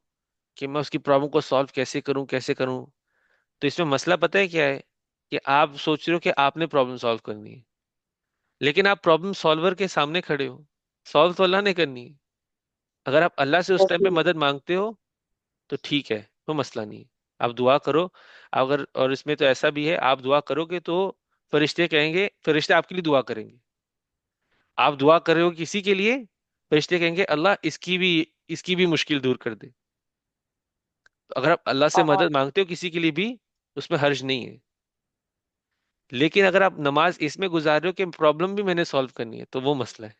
کہ میں اس کی پرابلم کو سالو کیسے کروں کیسے کروں، تو اس میں مسئلہ پتہ ہے کیا ہے؟ کہ آپ سوچ رہے ہو کہ آپ نے پرابلم سالو کرنی ہے، لیکن آپ پرابلم سالور کے سامنے کھڑے ہو. سالو تو اللہ نے کرنی ہے. اگر آپ اللہ سے اس ٹائم پہ مدد مانگتے ہو تو ٹھیک ہے، کوئی مسئلہ نہیں ہے. آپ دعا کرو. اگر اور اس میں تو ایسا بھی ہے، آپ دعا کرو گے تو فرشتے کہیں گے، فرشتے آپ کے لیے دعا کریں گے. آپ دعا کر رہے ہو کسی کے لیے، فرشتے کہیں گے اللہ اس کی بھی مشکل دور کر دے. تو اگر آپ اللہ سے مدد مانگتے ہو کسی کے لیے بھی، اس میں حرج نہیں ہے. لیکن اگر آپ نماز اس میں گزار رہے ہو کہ پرابلم بھی میں نے سالو کرنی ہے، تو وہ مسئلہ ہے.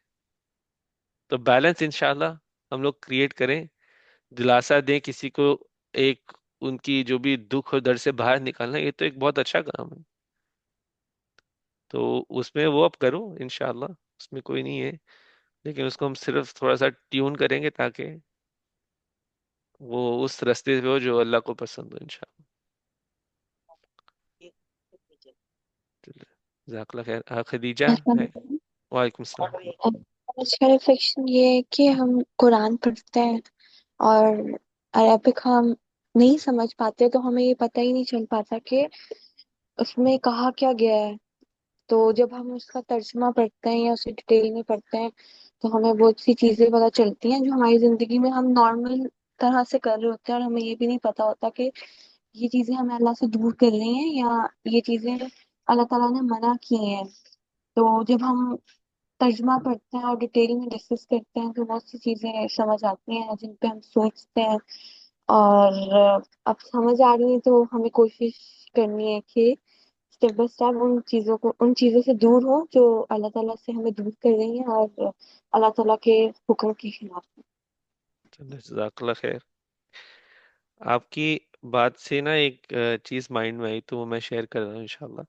تو بیلنس انشاءاللہ ہم لوگ کریٹ کریں، دلاسا دیں کسی کو، ایک ان کی جو بھی دکھ اور درد سے باہر نکالنا، یہ تو ایک بہت اچھا کام ہے. تو اس میں وہ اب کرو انشاءاللہ، اس میں کوئی نہیں ہے. لیکن اس کو ہم صرف تھوڑا سا ٹیون کریں گے تاکہ وہ اس راستے پہ ہو جو اللہ کو پسند ہو انشاءاللہ. جزاک اللہ خیر. خدیجہ ہے. وعلیکم السلام. آج کا ریفلیکشن یہ ہے کہ ہم قرآن پڑھتے ہیں اور عربک ہم نہیں سمجھ پاتے، تو ہمیں یہ پتہ ہی نہیں چل پاتا کہ اس میں کہا کیا گیا ہے. تو جب ہم اس کا ترجمہ پڑھتے ہیں یا اسے ڈیٹیل میں پڑھتے ہیں تو ہمیں بہت سی چیزیں پتہ چلتی ہیں جو ہماری زندگی میں ہم نارمل طرح سے کر رہے ہوتے ہیں، اور ہمیں یہ بھی نہیں پتا ہوتا کہ یہ چیزیں ہمیں اللہ سے دور کر رہی ہیں یا یہ چیزیں اللہ تعالیٰ نے منع کی ہیں. تو جب ہم ترجمہ پڑھتے ہیں اور ڈیٹیل میں ڈسکس کرتے ہیں تو بہت سی چیزیں سمجھ آتی ہیں جن پہ ہم سوچتے ہیں. اور اب سمجھ آ رہی ہے تو ہمیں کوشش کرنی ہے کہ اسٹیپ بائی اسٹیپ ان چیزوں سے دور ہوں جو اللہ تعالیٰ سے ہمیں دور کر رہی ہیں اور اللہ تعالیٰ کے حکم کے خلاف ہیں. جزاک اللہ خیر. آپ کی بات سے نا ایک چیز مائنڈ میں آئی، تو وہ میں شیئر کر رہا ہوں انشاءاللہ.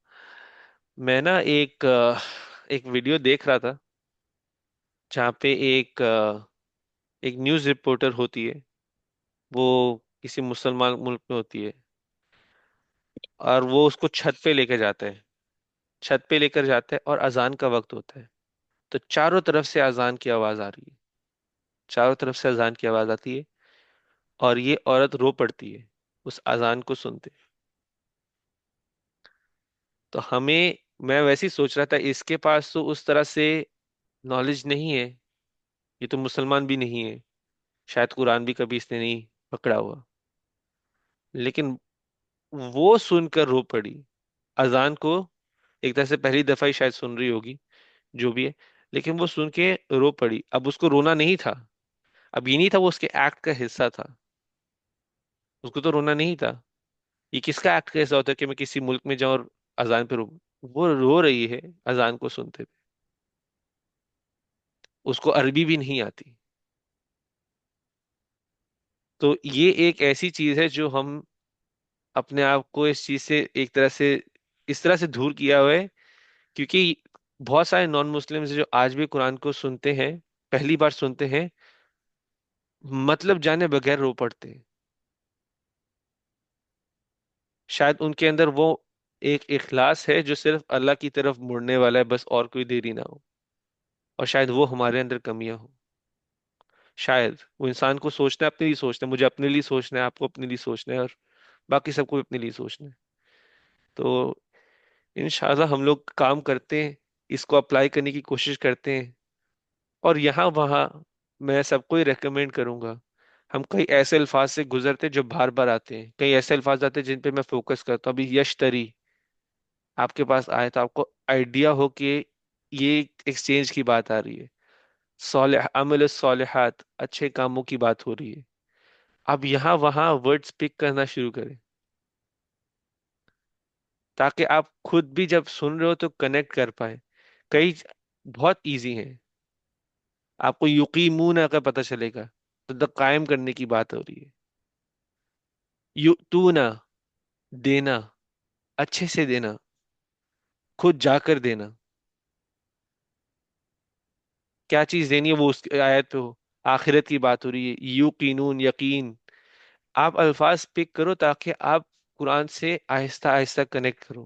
میں نا ایک ویڈیو دیکھ رہا تھا جہاں پہ ایک نیوز رپورٹر ہوتی ہے، وہ کسی مسلمان ملک میں ہوتی ہے، اور وہ اس کو چھت پہ لے کے جاتا ہے. چھت پہ لے کر جاتا ہے اور اذان کا وقت ہوتا ہے. تو چاروں طرف سے اذان کی آواز آ رہی ہے، چاروں طرف سے اذان کی آواز آتی ہے، اور یہ عورت رو پڑتی ہے اس اذان کو سنتے. تو میں ویسے ہی سوچ رہا تھا اس کے پاس تو اس طرح سے نالج نہیں ہے، یہ تو مسلمان بھی نہیں ہے، شاید قرآن بھی کبھی اس نے نہیں پکڑا ہوا. لیکن وہ سن کر رو پڑی اذان کو. ایک طرح سے پہلی دفعہ ہی شاید سن رہی ہوگی، جو بھی ہے، لیکن وہ سن کے رو پڑی. اب اس کو رونا نہیں تھا، اب یہ نہیں تھا وہ اس کے ایکٹ کا حصہ تھا، اس کو تو رونا نہیں تھا. یہ کس کا ایکٹ کا حصہ ہوتا ہے کہ میں کسی ملک میں جاؤں اور اذان پہ رو؟ وہ رو رہی ہے اذان کو سنتے پہ، اس کو عربی بھی نہیں آتی. تو یہ ایک ایسی چیز ہے جو ہم اپنے آپ کو اس چیز سے ایک طرح سے اس طرح سے دور کیا ہوا ہے. کیونکہ بہت سارے نان مسلم جو آج بھی قرآن کو سنتے ہیں، پہلی بار سنتے ہیں، مطلب جانے بغیر رو پڑتے ہیں. شاید ان کے اندر وہ ایک اخلاص ہے جو صرف اللہ کی طرف مڑنے والا ہے، بس اور کوئی دیری نہ ہو. اور شاید وہ ہمارے اندر کمیاں ہوں. شاید وہ انسان کو سوچنا ہے، اپنے لیے سوچنا ہے، مجھے اپنے لیے سوچنا ہے، آپ کو اپنے لیے سوچنا ہے، اور باقی سب کو اپنے لیے سوچنا ہے. تو انشاءاللہ ہم لوگ کام کرتے ہیں، اس کو اپلائی کرنے کی کوشش کرتے ہیں. اور یہاں وہاں میں سب کو ہی ریکمینڈ کروں گا. ہم کئی ایسے الفاظ سے گزرتے ہیں جو بار بار آتے ہیں، کئی ایسے الفاظ آتے ہیں جن پہ میں فوکس کرتا ہوں. ابھی یشتری آپ کے پاس آئے تو آپ کو آئیڈیا ہو کہ یہ ایکسچینج کی بات آ رہی ہے. صالح عمل الصالحات، اچھے کاموں کی بات ہو رہی ہے. اب یہاں وہاں ورڈز پک کرنا شروع کریں تاکہ آپ خود بھی جب سن رہے ہو تو کنیکٹ کر پائے. کئی بہت ایزی ہیں، آپ کو یقیمون کا پتہ چلے گا، تو قائم کرنے کی بات ہو رہی ہے. یؤتونا، دینا، اچھے سے دینا، خود جا کر دینا. کیا چیز دینی ہے وہ اس آیت پہ ہو. آخرت کی بات ہو رہی ہے، یقینون یقین. آپ الفاظ پک کرو تاکہ آپ قرآن سے آہستہ آہستہ کنیکٹ کرو.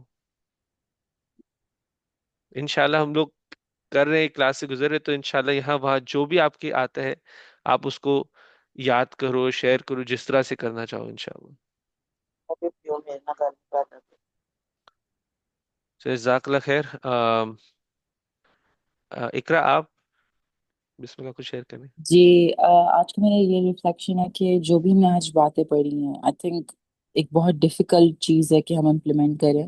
انشاءاللہ ہم لوگ کر رہے ہیں، کلاس سے گزر رہے تو انشاءاللہ یہاں وہاں جو بھی آپ کے آتا ہے آپ اس کو یاد کرو، شیئر کرو، جس طرح سے کرنا چاہو انشاءاللہ. ابھی پیو میں نہ کرنے کا تو جزاک اللہ خیر. اقرا آپ بسم اللہ کچھ شیئر کریں. جی آج کا میرا یہ ریفلیکشن ہے کہ جو بھی ہم نے آج باتیں پڑھی ہیں آئی تھنک ایک بہت ڈیفیکلٹ چیز ہے کہ ہم امپلیمنٹ کریں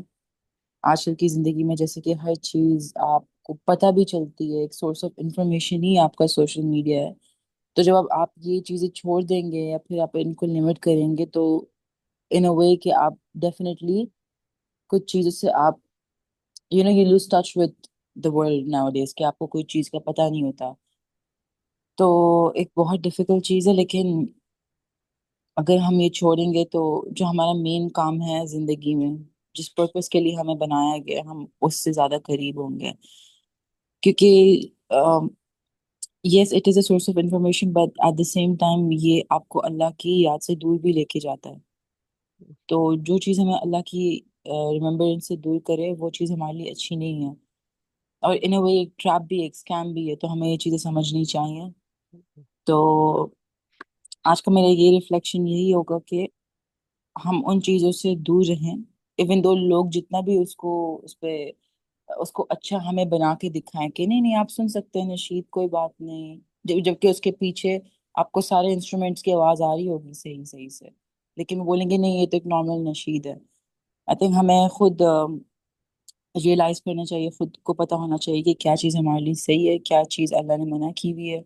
آج کل کی زندگی میں، جیسے کہ ہر چیز آپ کو پتہ بھی چلتی ہے، ایک سورس آف انفارمیشن ہی آپ کا سوشل میڈیا ہے. تو جب آپ یہ چیزیں چھوڑ دیں گے یا پھر آپ ان کو لمٹ کریں گے تو ان اے وے کہ آپ ڈیفینیٹلی کچھ چیزوں سے آپ you lose touch with the world nowadays, کہ آپ کو کوئی چیز کا پتہ نہیں ہوتا. تو ایک بہت ڈیفیکلٹ چیز ہے، لیکن اگر ہم یہ چھوڑیں گے تو جو ہمارا مین کام ہے زندگی میں، جس پرپس کے لیے ہمیں بنایا گیا، ہم اس سے زیادہ قریب ہوں گے. کیونکہ yes it is a source of information but at the same time یہ آپ کو اللہ کی یاد سے دور بھی لے کے جاتا ہے. تو جو چیز ہمیں اللہ کی ریممبرنس سے دور کرے وہ چیز ہمارے لیے اچھی نہیں ہے، اور ان اے وے ایک ٹریپ بھی، ایک اسکیم بھی ہے. تو ہمیں یہ چیزیں سمجھنی چاہیے. تو آج کا میرا یہ ریفلیکشن یہی ہوگا کہ ہم ان چیزوں سے دور رہیں، ایون دو لوگ جتنا بھی اس کو اچھا ہمیں بنا کے دکھائیں کہ نہیں نہیں آپ سن سکتے ہیں نشید، کوئی بات نہیں، جبکہ اس کے پیچھے آپ کو سارے انسٹرومنٹس کی آواز آ رہی ہوگی صحیح صحیح سے، لیکن وہ بولیں گے نہیں یہ تو ایک نارمل نشید ہے. آئی تھنک ہمیں خود ریئلائز کرنا چاہیے، خود کو پتہ ہونا چاہیے کہ کیا چیز ہمارے لیے صحیح ہے، کیا چیز اللہ نے منع کی ہوئی ہے،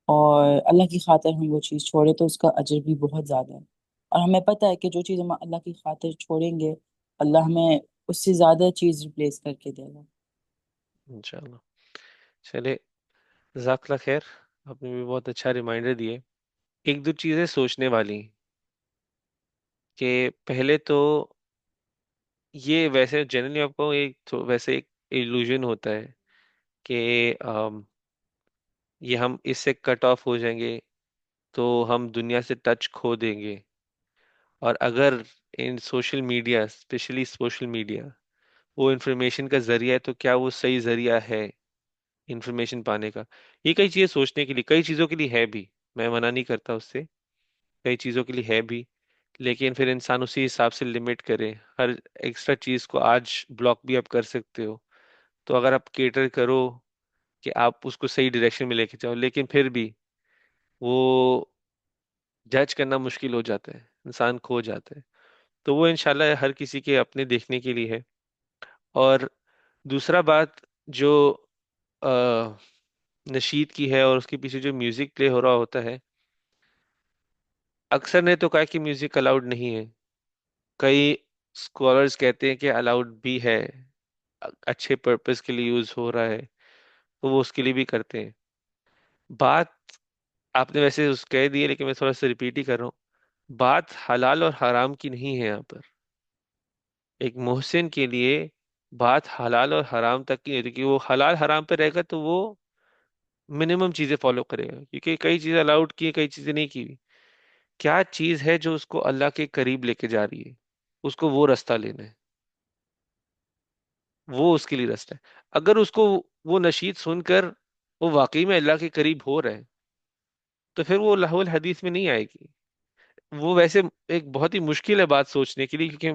اور اللہ کی خاطر ہم وہ چیز چھوڑے تو اس کا اجر بھی بہت زیادہ ہے. اور ہمیں پتہ ہے کہ جو چیز ہم اللہ کی خاطر چھوڑیں گے اللہ ہمیں اس سے زیادہ چیز ریپلیس کر کے دے گا. انشاءاللہ. چلے جزاک اللہ خیر. آپ نے بھی بہت اچھا ریمائنڈر دیے. ایک دو چیزیں سوچنے والی کہ پہلے تو یہ ویسے جنرلی آپ کو ایک ویسے ایک ایلوژن ہوتا ہے کہ یہ ہم اس سے کٹ آف ہو جائیں گے تو ہم دنیا سے ٹچ کھو دیں گے. اور اگر ان social media, especially social media, وہ انفارمیشن کا ذریعہ ہے تو کیا وہ صحیح ذریعہ ہے انفارمیشن پانے کا؟ یہ کئی چیزیں سوچنے کے لیے، کئی چیزوں کے لیے ہے بھی، میں منع نہیں کرتا اس سے، کئی چیزوں کے لیے ہے بھی. لیکن پھر انسان اسی حساب سے لمٹ کرے. ہر ایکسٹرا چیز کو آج بلاک بھی آپ کر سکتے ہو. تو اگر آپ کیٹر کرو کہ آپ اس کو صحیح ڈائریکشن میں لے کے جاؤ، لیکن پھر بھی وہ جج کرنا مشکل ہو جاتا ہے، انسان کھو جاتا ہے. تو وہ انشاءاللہ ہر کسی کے اپنے دیکھنے کے لیے ہے. اور دوسرا بات جو آ، نشید کی ہے اور اس کے پیچھے جو میوزک پلے ہو رہا ہوتا ہے، اکثر نے تو کہا کہ میوزک الاؤڈ نہیں ہے. کئی اسکالرز کہتے ہیں کہ الاؤڈ بھی ہے، اچھے پرپس کے لیے یوز ہو رہا ہے تو وہ اس کے لیے بھی کرتے ہیں. بات آپ نے ویسے اس کہہ دی ہے لیکن میں تھوڑا سا ریپیٹ ہی کر رہا ہوں. بات حلال اور حرام کی نہیں ہے یہاں پر. ایک محسن کے لیے بات حلال اور حرام تک کی نہیں ہوتی کہ وہ حلال حرام پہ رہے گا تو وہ منیمم چیزیں فالو کرے گا، کیونکہ کئی چیزیں الاؤڈ کی ہیں کئی چیزیں نہیں کی ہوئی. کیا چیز ہے جو اس کو اللہ کے قریب لے کے جا رہی ہے، اس کو وہ راستہ لینا ہے، وہ اس کے لیے راستہ ہے. اگر اس کو وہ نشید سن کر وہ واقعی میں اللہ کے قریب ہو رہا ہے تو پھر وہ لہو الحدیث میں نہیں آئے گی. وہ ویسے ایک بہت ہی مشکل ہے بات سوچنے کے لیے، کیونکہ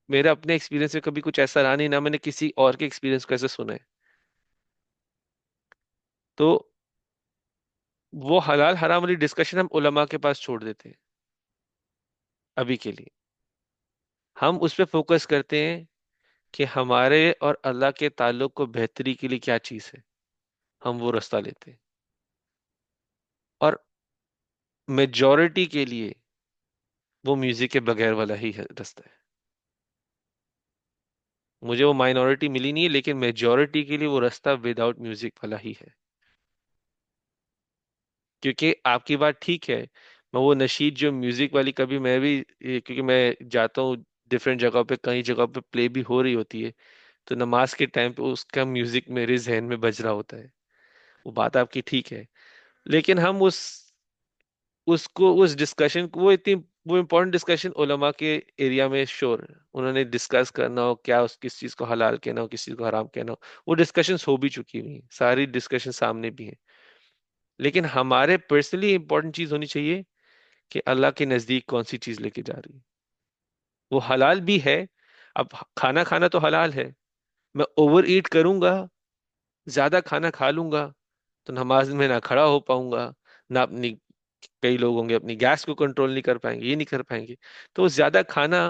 میرا اپنے ایکسپیرینس میں کبھی کچھ ایسا رہا نہیں، نہ میں نے کسی اور کے ایکسپیرینس کو ایسے سنا ہے. تو وہ حلال حرام والی ڈسکشن ہم علماء کے پاس چھوڑ دیتے ہیں ابھی کے لیے. ہم اس پہ فوکس کرتے ہیں کہ ہمارے اور اللہ کے تعلق کو بہتری کے لیے کیا چیز ہے، ہم وہ راستہ لیتے ہیں. اور میجورٹی کے لیے وہ میوزک کے بغیر والا ہی راستہ ہے. مجھے وہ مائنورٹی ملی نہیں ہے لیکن میجورٹی کے لیے وہ راستہ وداؤٹ میوزک والا ہی ہے. کیونکہ آپ کی بات ٹھیک ہے، میں وہ نشید جو میوزک والی کبھی میں بھی کیونکہ میں جاتا ہوں ڈفرینٹ جگہ پہ، کئی جگہ پہ پلے بھی ہو رہی ہوتی ہے تو نماز کے ٹائم پہ اس کا میوزک میرے ذہن میں بج رہا ہوتا ہے. وہ بات آپ کی ٹھیک ہے، لیکن ہم اس کو اس ڈسکشن کو وہ امپورٹنٹ ڈسکشن علماء کے ایریا میں شور انہوں نے ڈسکس کرنا ہو کیا کس چیز کو حلال کہنا ہو کس چیز کو حرام کہنا ہو، وہ ڈسکشنز ہو بھی چکی ہوئی ہیں، ساری ڈسکشن سامنے بھی ہیں، لیکن ہمارے پرسنلی امپورٹنٹ چیز ہونی چاہیے کہ اللہ کے نزدیک کون سی چیز لے کے جا رہی ہے، وہ حلال بھی ہے۔ اب کھانا کھانا تو حلال ہے، میں اوور ایٹ کروں گا، زیادہ کھانا کھا لوں گا تو نماز میں نہ کھڑا ہو پاؤں گا، نہ اپنی، کئی لوگ ہوں گے اپنی گیس کو کنٹرول نہیں کر پائیں گے، یہ نہیں کر پائیں گے، تو زیادہ کھانا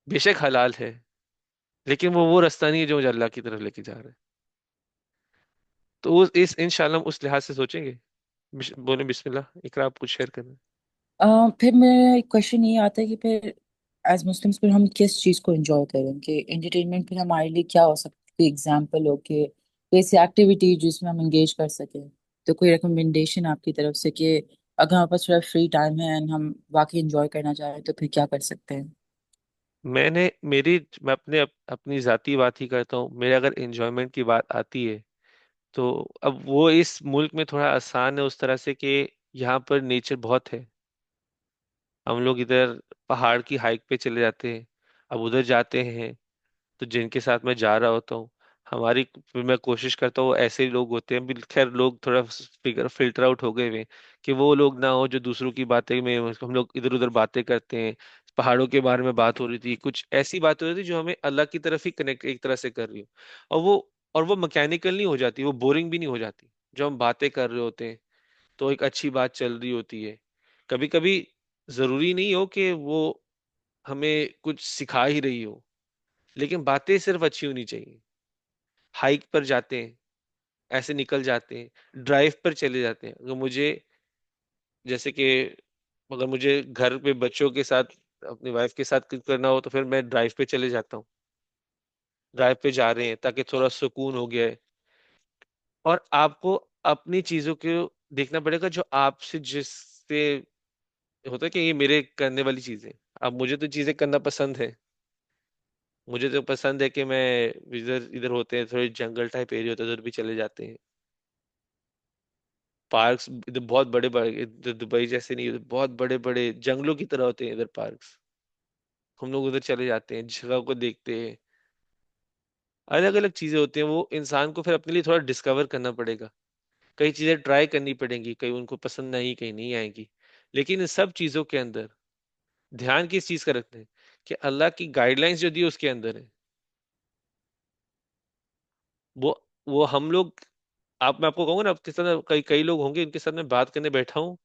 بے شک حلال ہے، لیکن وہ رستہ نہیں ہے جو مجھے اللہ کی طرف لے کے جا رہا ہے، تو اس انشاءاللہ ہم اس لحاظ سے سوچیں گے۔ بولیں بسم اللہ، اقرا آپ کچھ شیئر کرنا پھر میرا ایک کوشچن یہ آتا ہے کہ پھر ایز مسلمس پھر ہم کس چیز کو انجوائے کریں، کہ انٹرٹینمنٹ پھر ہمارے لیے کیا ہو سکتی ہے؟ کوئی ایگزامپل ہو کہ کوئی ایسی ایکٹیویٹی جس میں ہم انگیج کر سکیں، تو کوئی ریکمنڈیشن آپ کی طرف سے کہ اگر ہمارے پاس تھوڑا فری ٹائم ہے and ہم واقعی انجوائے کرنا چاہ رہے ہیں تو پھر کیا کر سکتے ہیں؟ میں اپنی ذاتی بات ہی کرتا ہوں، میرے اگر انجوائمنٹ کی بات آتی ہے تو اب وہ اس ملک میں تھوڑا آسان ہے اس طرح سے کہ یہاں پر نیچر بہت ہے، ہم لوگ ادھر پہاڑ کی ہائیک پہ چلے جاتے ہیں، اب ادھر جاتے ہیں تو جن کے ساتھ میں جا رہا ہوتا ہوں، ہماری پھر میں کوشش کرتا ہوں وہ ایسے ہی لوگ ہوتے ہیں، خیر لوگ تھوڑا فلٹر آؤٹ ہو گئے ہوئے ہیں، کہ وہ لوگ نہ ہو جو دوسروں کی باتیں میں ہم لوگ ادھر ادھر باتیں کرتے ہیں، پہاڑوں کے بارے میں بات ہو رہی تھی، کچھ ایسی بات ہو رہی تھی جو ہمیں اللہ کی طرف ہی کنیکٹ ایک طرح سے کر رہی ہو، اور وہ مکینیکل نہیں ہو جاتی، وہ بورنگ بھی نہیں ہو جاتی، جو ہم باتیں کر رہے ہوتے ہیں تو ایک اچھی بات چل رہی ہوتی ہے، کبھی کبھی ضروری نہیں ہو کہ وہ ہمیں کچھ سکھا ہی رہی ہو، لیکن باتیں صرف اچھی ہونی چاہیے، ہائیک پر جاتے ہیں، ایسے نکل جاتے ہیں، ڈرائیو پر چلے جاتے ہیں، جیسے کہ اگر مجھے گھر پہ بچوں کے ساتھ اپنی وائف کے ساتھ کچھ کرنا ہو تو پھر میں ڈرائیو پہ چلے جاتا ہوں، ڈرائیو پہ جا رہے ہیں تاکہ تھوڑا سکون ہو گیا ہے، اور آپ کو اپنی چیزوں کو دیکھنا پڑے گا جو آپ سے جس سے ہوتا ہے کہ یہ میرے کرنے والی چیزیں، اب مجھے تو چیزیں کرنا پسند ہے، مجھے تو پسند ہے کہ میں ادھر ادھر ہوتے ہیں تھوڑے جنگل ٹائپ ایریا ہوتے ہیں ادھر بھی چلے جاتے ہیں، پارکس ادھر بہت بڑے بڑے، ادھر دبئی جیسے نہیں، ادھر بہت بڑے بڑے جنگلوں کی طرح ہوتے ہیں ادھر پارکس، ہم لوگ ادھر چلے جاتے ہیں، جگہ کو دیکھتے ہیں، الگ الگ چیزیں ہوتی ہیں، وہ انسان کو پھر اپنے لیے تھوڑا ڈسکور کرنا پڑے گا، کئی چیزیں ٹرائی کرنی پڑیں گی، کئی ان کو پسند نہیں کہیں نہیں آئیں گی، لیکن ان سب چیزوں کے اندر دھیان کس چیز کا رکھتے ہیں کہ اللہ کی گائیڈ لائنس جو دی اس کے اندر ہے، وہ وہ ہم لوگ، میں آپ کو کہوں گا نا، آپ کے ساتھ کئی کئی لوگ ہوں گے ان کے ساتھ میں بات کرنے بیٹھا ہوں،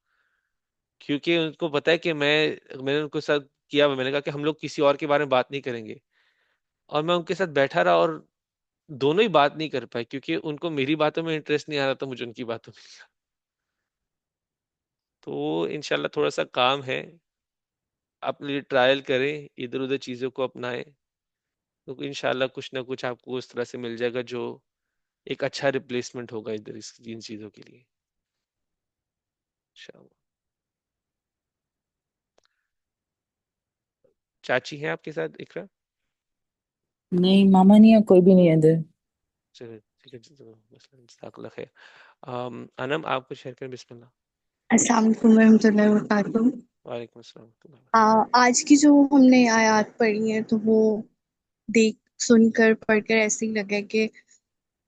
کیونکہ ان کو پتا ہے کہ میں نے ان کے ساتھ کیا ہوا، میں نے کہا کہ ہم لوگ کسی اور کے بارے میں بات نہیں کریں گے، اور میں ان کے ساتھ بیٹھا رہا اور دونوں ہی بات نہیں کر پائے کیونکہ ان کو میری باتوں میں انٹرسٹ نہیں آ رہا تھا، مجھے ان کی باتوں میں نہیں آ رہا۔ تو انشاءاللہ تھوڑا سا کام ہے، اپنے لیے ٹرائل کریں، ادھر ادھر چیزوں کو اپنائیں، تو انشاءاللہ کچھ نہ کچھ آپ کو اس طرح سے مل جائے گا جو ایک اچھا ریپلیسمنٹ ہوگا ادھر ان چیزوں کے لیے انشاءاللہ۔ چاچی ہیں آپ کے ساتھ اقرا؟ نہیں، ماما نہیں ہے، کوئی بھی نہیں ہے ادھر۔ چلے ٹھیک ہے، جزاک اللہ خیر۔ انم آپ کو شیئر کریں، بسم اللہ۔ السلام علیکم ورحمۃ اللہ وبرکاتہ۔ وعلیکم السلام ورحمۃ اللہ۔ آج کی جو ہم نے آیات پڑھی ہیں تو وہ دیکھ سن کر پڑھ کر ایسے ہی لگا کہ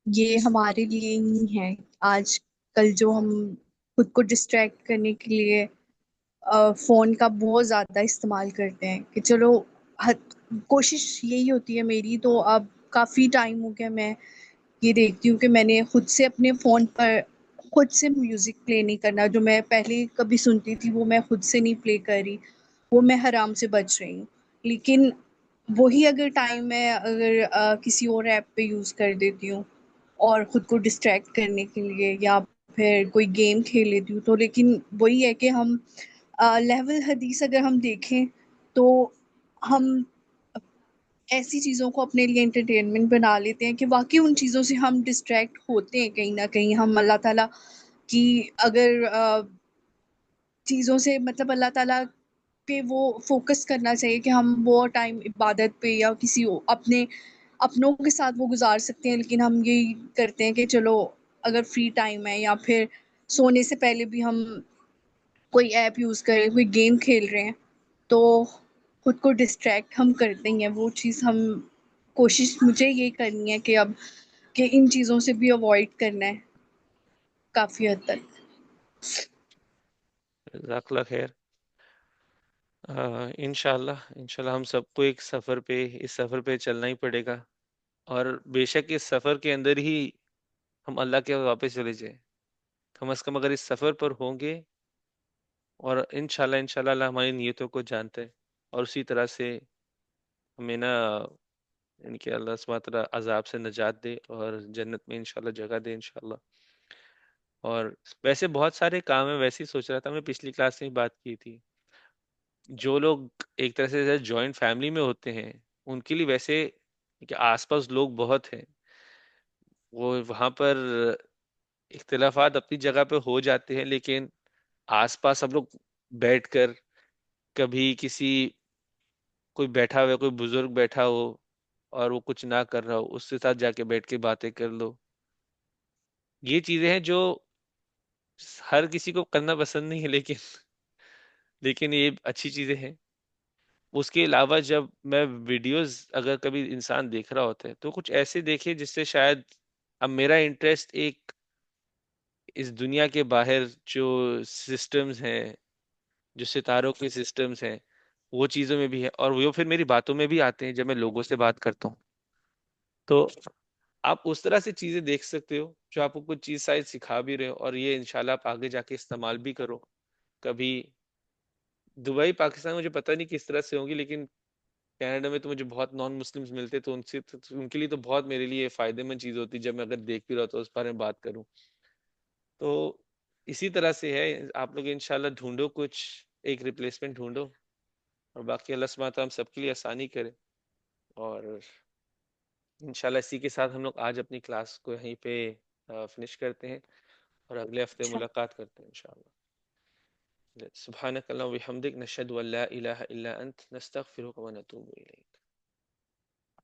یہ ہمارے لیے ہی ہے۔ آج کل جو ہم خود کو ڈسٹریکٹ کرنے کے لیے فون کا بہت زیادہ استعمال کرتے ہیں کہ چلو کوشش یہی ہوتی ہے میری، تو اب کافی ٹائم ہو گیا میں یہ دیکھتی ہوں کہ میں نے خود سے اپنے فون پر خود سے میوزک پلے نہیں کرنا، جو میں پہلے کبھی سنتی تھی وہ میں خود سے نہیں پلے کر رہی، وہ میں حرام سے بچ رہی ہوں۔ لیکن وہی اگر ٹائم میں اگر کسی اور ایپ پہ یوز کر دیتی ہوں اور خود کو ڈسٹریکٹ کرنے کے لیے، یا پھر کوئی گیم کھیل لیتی ہوں، تو لیکن وہی ہے کہ ہم لیول حدیث اگر ہم دیکھیں تو ہم ایسی چیزوں کو اپنے لیے انٹرٹینمنٹ بنا لیتے ہیں کہ واقعی ان چیزوں سے ہم ڈسٹریکٹ ہوتے ہیں کہیں نہ کہیں۔ ہم اللہ تعالیٰ کی اگر چیزوں سے مطلب اللہ تعالیٰ پہ وہ فوکس کرنا چاہیے کہ ہم وہ ٹائم عبادت پہ یا کسی اپنے اپنوں کے ساتھ وہ گزار سکتے ہیں، لیکن ہم یہی کرتے ہیں کہ چلو اگر فری ٹائم ہے یا پھر سونے سے پہلے بھی ہم کوئی ایپ یوز کریں، کوئی گیم کھیل رہے ہیں، تو خود کو ڈسٹریکٹ ہم کرتے ہیں. وہ چیز ہم کوشش مجھے یہ کرنی ہے کہ اب کہ ان چیزوں سے بھی اوائڈ کرنا ہے کافی حد تک. جزاک اللہ خیر. انشاءاللہ ہم سب کو ایک سفر پہ اس سفر پہ چلنا ہی پڑے گا، اور بے شک اس سفر کے اندر ہی ہم اللہ کے واپس چلے جائیں. کم از کم اگر اس سفر پر ہوں گے، اور انشاءاللہ اللہ ہماری نیتوں کو جانتا ہے، اور اسی طرح سے ہمیں نا ان کے اللہ سبحانہ وتعالی عذاب سے نجات دے اور جنت میں انشاءاللہ جگہ دے انشاءاللہ. اور ویسے بہت سارے کام ہیں، ویسے ہی سوچ رہا تھا میں، پچھلی کلاس میں بات کی تھی، جو لوگ ایک طرح سے جوائنٹ فیملی میں ہوتے ہیں ان کے لیے ویسے کہ آس پاس لوگ بہت ہیں، وہ وہاں پر اختلافات اپنی جگہ پہ ہو جاتے ہیں، لیکن آس پاس سب لوگ بیٹھ کر، کبھی کسی کوئی بیٹھا ہوا کوئی بزرگ بیٹھا ہو اور وہ کچھ نہ کر رہا ہو، اس کے ساتھ جا کے بیٹھ کے باتیں کر لو. یہ چیزیں ہیں جو ہر کسی کو کرنا پسند نہیں ہے، لیکن یہ اچھی چیزیں ہیں. اس کے علاوہ جب میں ویڈیوز اگر کبھی انسان دیکھ رہا ہوتا ہے تو کچھ ایسے دیکھے جس سے شاید اب میرا انٹرسٹ ایک اس دنیا کے باہر جو سسٹمز ہیں، جو ستاروں کے سسٹمز ہیں، وہ چیزوں میں بھی ہے، اور وہ پھر میری باتوں میں بھی آتے ہیں جب میں لوگوں سے بات کرتا ہوں. تو آپ اس طرح سے چیزیں دیکھ سکتے ہو جو آپ کو کچھ چیز شاید سکھا بھی رہے ہو، اور یہ انشاءاللہ آپ آگے جا کے استعمال بھی کرو. کبھی دبئی پاکستان مجھے پتہ نہیں کس طرح سے ہوں گی، لیکن کینیڈا میں تو مجھے بہت نان مسلمز ملتے، تو ان کے لیے تو بہت میرے لیے فائدے مند چیز ہوتی جب میں اگر دیکھ بھی رہا تو اس بارے میں بات کروں. تو اسی طرح سے ہے، آپ لوگ انشاءاللہ ڈھونڈو کچھ، ایک ریپلیسمنٹ ڈھونڈو، اور باقی اللہ سبحانہ تعالیٰ ہم سب کے لیے آسانی کرے. اور انشاءاللہ اسی کے ساتھ ہم لوگ آج اپنی کلاس کو یہیں پہ فنش کرتے ہیں، اور اگلے ہفتے اچھا، ملاقات کرتے ہیں انشاءاللہ. سبحانک اللہم و بحمدک، نشہد ان لا الہ الا انت، نستغفرک و نتوب الیک.